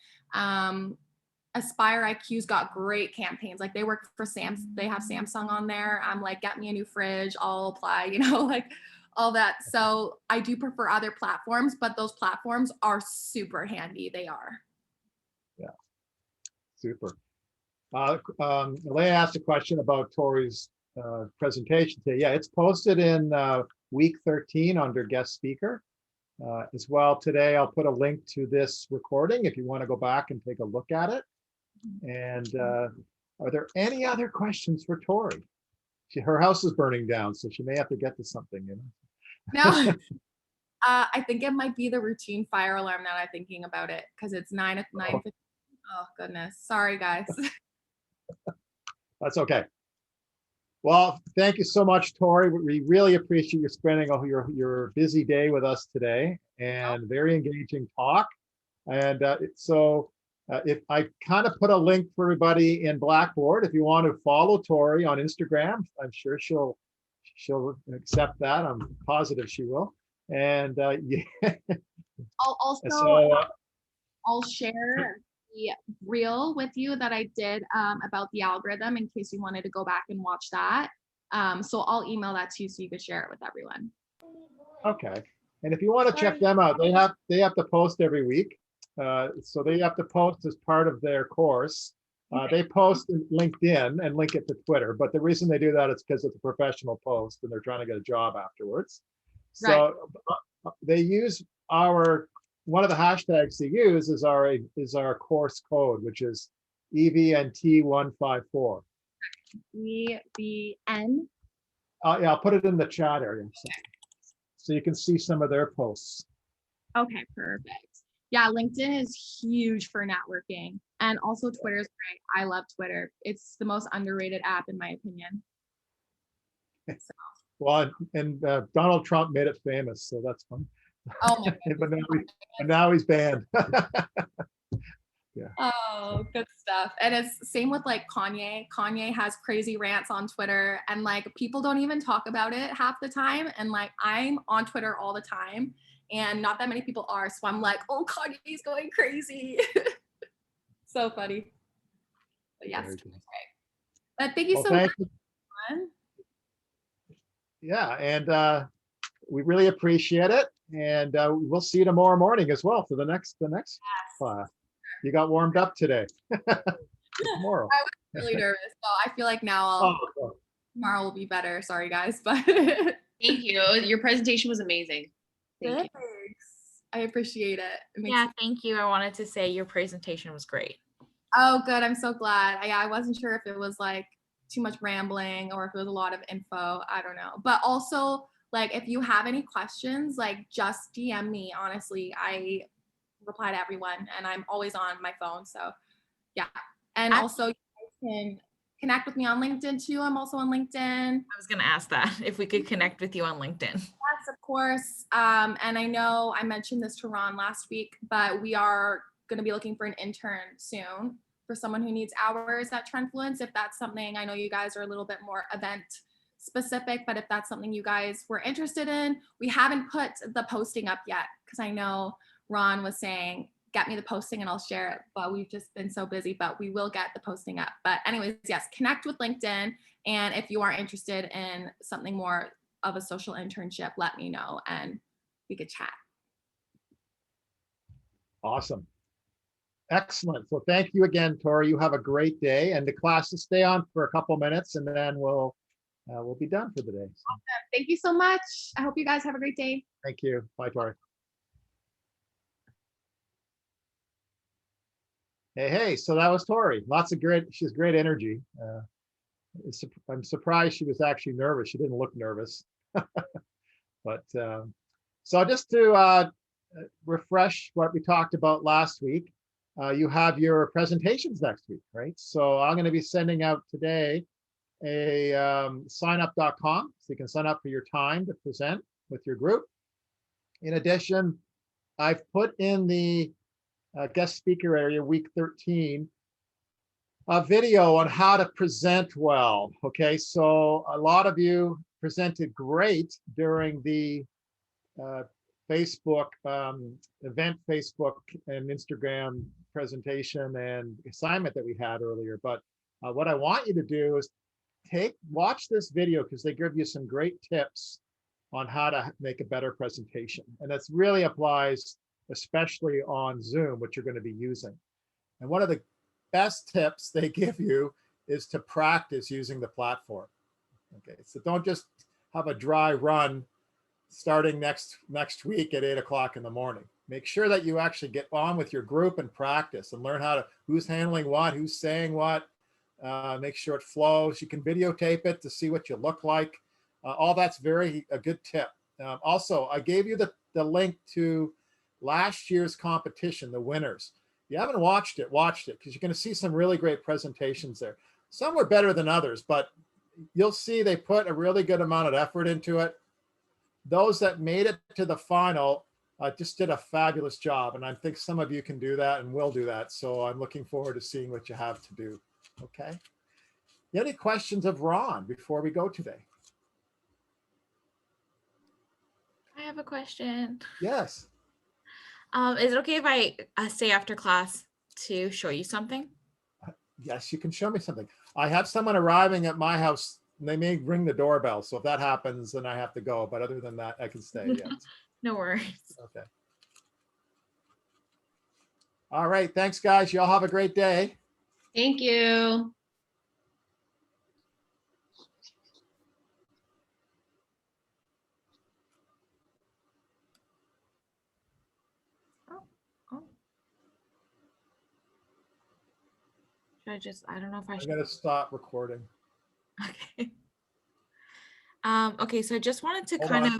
B: Aspire IQ's got great campaigns. Like they work for they have Samsung on there. I'm like, get me a new fridge, I'll apply, you know, like all that. So I do prefer other platforms, but those platforms are super handy. They are.
A: Yeah, super. Leah asked a question about Tori's presentation today. Yeah, it's posted in week 13 under guest speaker. As well today, I'll put a link to this recording if you want to go back and take a look at it. And are there any other questions for Tori? Her house is burning down, so she may have to get to something, you know.
B: No, I think it might be the routine fire alarm that I'm thinking about it because it's 9:50. Oh goodness, sorry guys.
A: That's okay. Well, thank you so much, Tori. We really appreciate you spending all your busy day with us today, and very engaging talk. And if I kind of put a link for everybody in Blackboard, if you want to follow Tori on Instagram, I'm sure she'll accept that. I'm positive she will. And yeah.
B: I'll share the reel with you that I did about the algorithm in case you wanted to go back and watch that. So I'll email that to you so you could share it with everyone.
A: Okay. And if you want to check them out, they have to post every week. So they have to post as part of their course. They post in LinkedIn and link it to Twitter. But the reason they do that is because it's a professional post and they're trying to get a job afterwards. So they use one of the hashtags they use is our course code, which is EVNT154.
B: EVN.
A: Yeah, I'll put it in the chat area so you can see some of their posts.
B: Okay, perfect. Yeah, LinkedIn is huge for networking, and also Twitter is great. I love Twitter. It's the most underrated app in my opinion. So.
A: Well, and Donald Trump made it famous, so that's fun.
B: Oh my
A: but now he's banned. Yeah.
B: Oh, good stuff. And it's same with like Kanye. Kanye has crazy rants on Twitter, and like people don't even talk about it half the time. And like I'm on Twitter all the time, and not that many people are. So I'm like, oh, Kanye's going crazy. So funny. But yes, great. But thank you so much.
A: Yeah, and we really appreciate it. And we'll see you tomorrow morning as well for the next class. You got warmed up today. Tomorrow.
B: I was really nervous, so I feel like now tomorrow will be better. Sorry, guys, but
C: thank you. Your presentation was amazing.
B: Thanks. I appreciate it.
E: Thank you. I wanted to say your presentation was great.
B: Oh, good. I'm so glad. I wasn't sure if it was like too much rambling or if it was a lot of info. I don't know. But also, like, if you have any questions, like, just DM me. Honestly, I reply to everyone, and I'm always on my phone. So, yeah. And also, you guys can connect with me on LinkedIn too. I'm also on LinkedIn.
E: I was going to ask that if we could connect with you on LinkedIn.
B: Yes, of course. And I know I mentioned this to Ron last week, but we are going to be looking for an intern soon for someone who needs hours at Trendfluence. If that's something, I know you guys are a little bit more event specific, but if that's something you guys were interested in, we haven't put the posting up yet because I know Ron was saying, get me the posting and I'll share it, but we've just been so busy, but we will get the posting up. But anyways, yes, connect with LinkedIn. And if you are interested in something more of a social internship, let me know and we could chat.
A: Awesome. Excellent. So thank you again, Tori. You have a great day, and the class will stay on for a couple minutes, and then we'll be done for the day. So,
B: Thank you so much. I hope you guys have a great day.
A: thank you. Bye, Tori. Hey, so that was Tori. Lots of great, she has great energy. I'm surprised she was actually nervous. She didn't look nervous. But so just to refresh what we talked about last week, you have your presentations next week, right? So I'm going to be sending out today a signup.com, so you can sign up for your time to present with your group. In addition, I've put in the guest speaker area, week 13, a video on how to present well. Okay, so a lot of you presented great during the Facebook event, Facebook and Instagram presentation and assignment that we had earlier. But what I want you to do is watch this video, because they give you some great tips on how to make a better presentation. And that's really applies especially on Zoom, which you're going to be using. And one of the best tips they give you is to practice using the platform. Okay, so don't just have a dry run starting next week at 8 o'clock in the morning. Make sure that you actually get on with your group and practice and learn who's handling what, who's saying what. Make sure it flows. You can videotape it to see what you look like. All that's a good tip. Also, I gave you the link to last year's competition, the winners. If you haven't watched it, because you're going to see some really great presentations there. Some were better than others, but you'll see they put a really good amount of effort into it. Those that made it to the final just did a fabulous job. And I think some of you can do that and will do that. So I'm looking forward to seeing what you have to do. Okay. You have any questions of Ron before we go today?
E: I have a question.
A: Yes.
E: Is it okay if I stay after class to show you something?
A: Yes, you can show me something. I have someone arriving at my house. And they may ring the doorbell. So if that happens, then I have to go. But other than that, I can stay. Yes.
E: No worries.
A: Okay. All right. Thanks, guys. Y'all have a great day.
C: Thank you.
E: Oh. I don't know if I
A: I'm
E: should.
A: going to stop recording.
E: Okay. Okay, so I just wanted to
A: Hold
E: kind
A: on.
E: of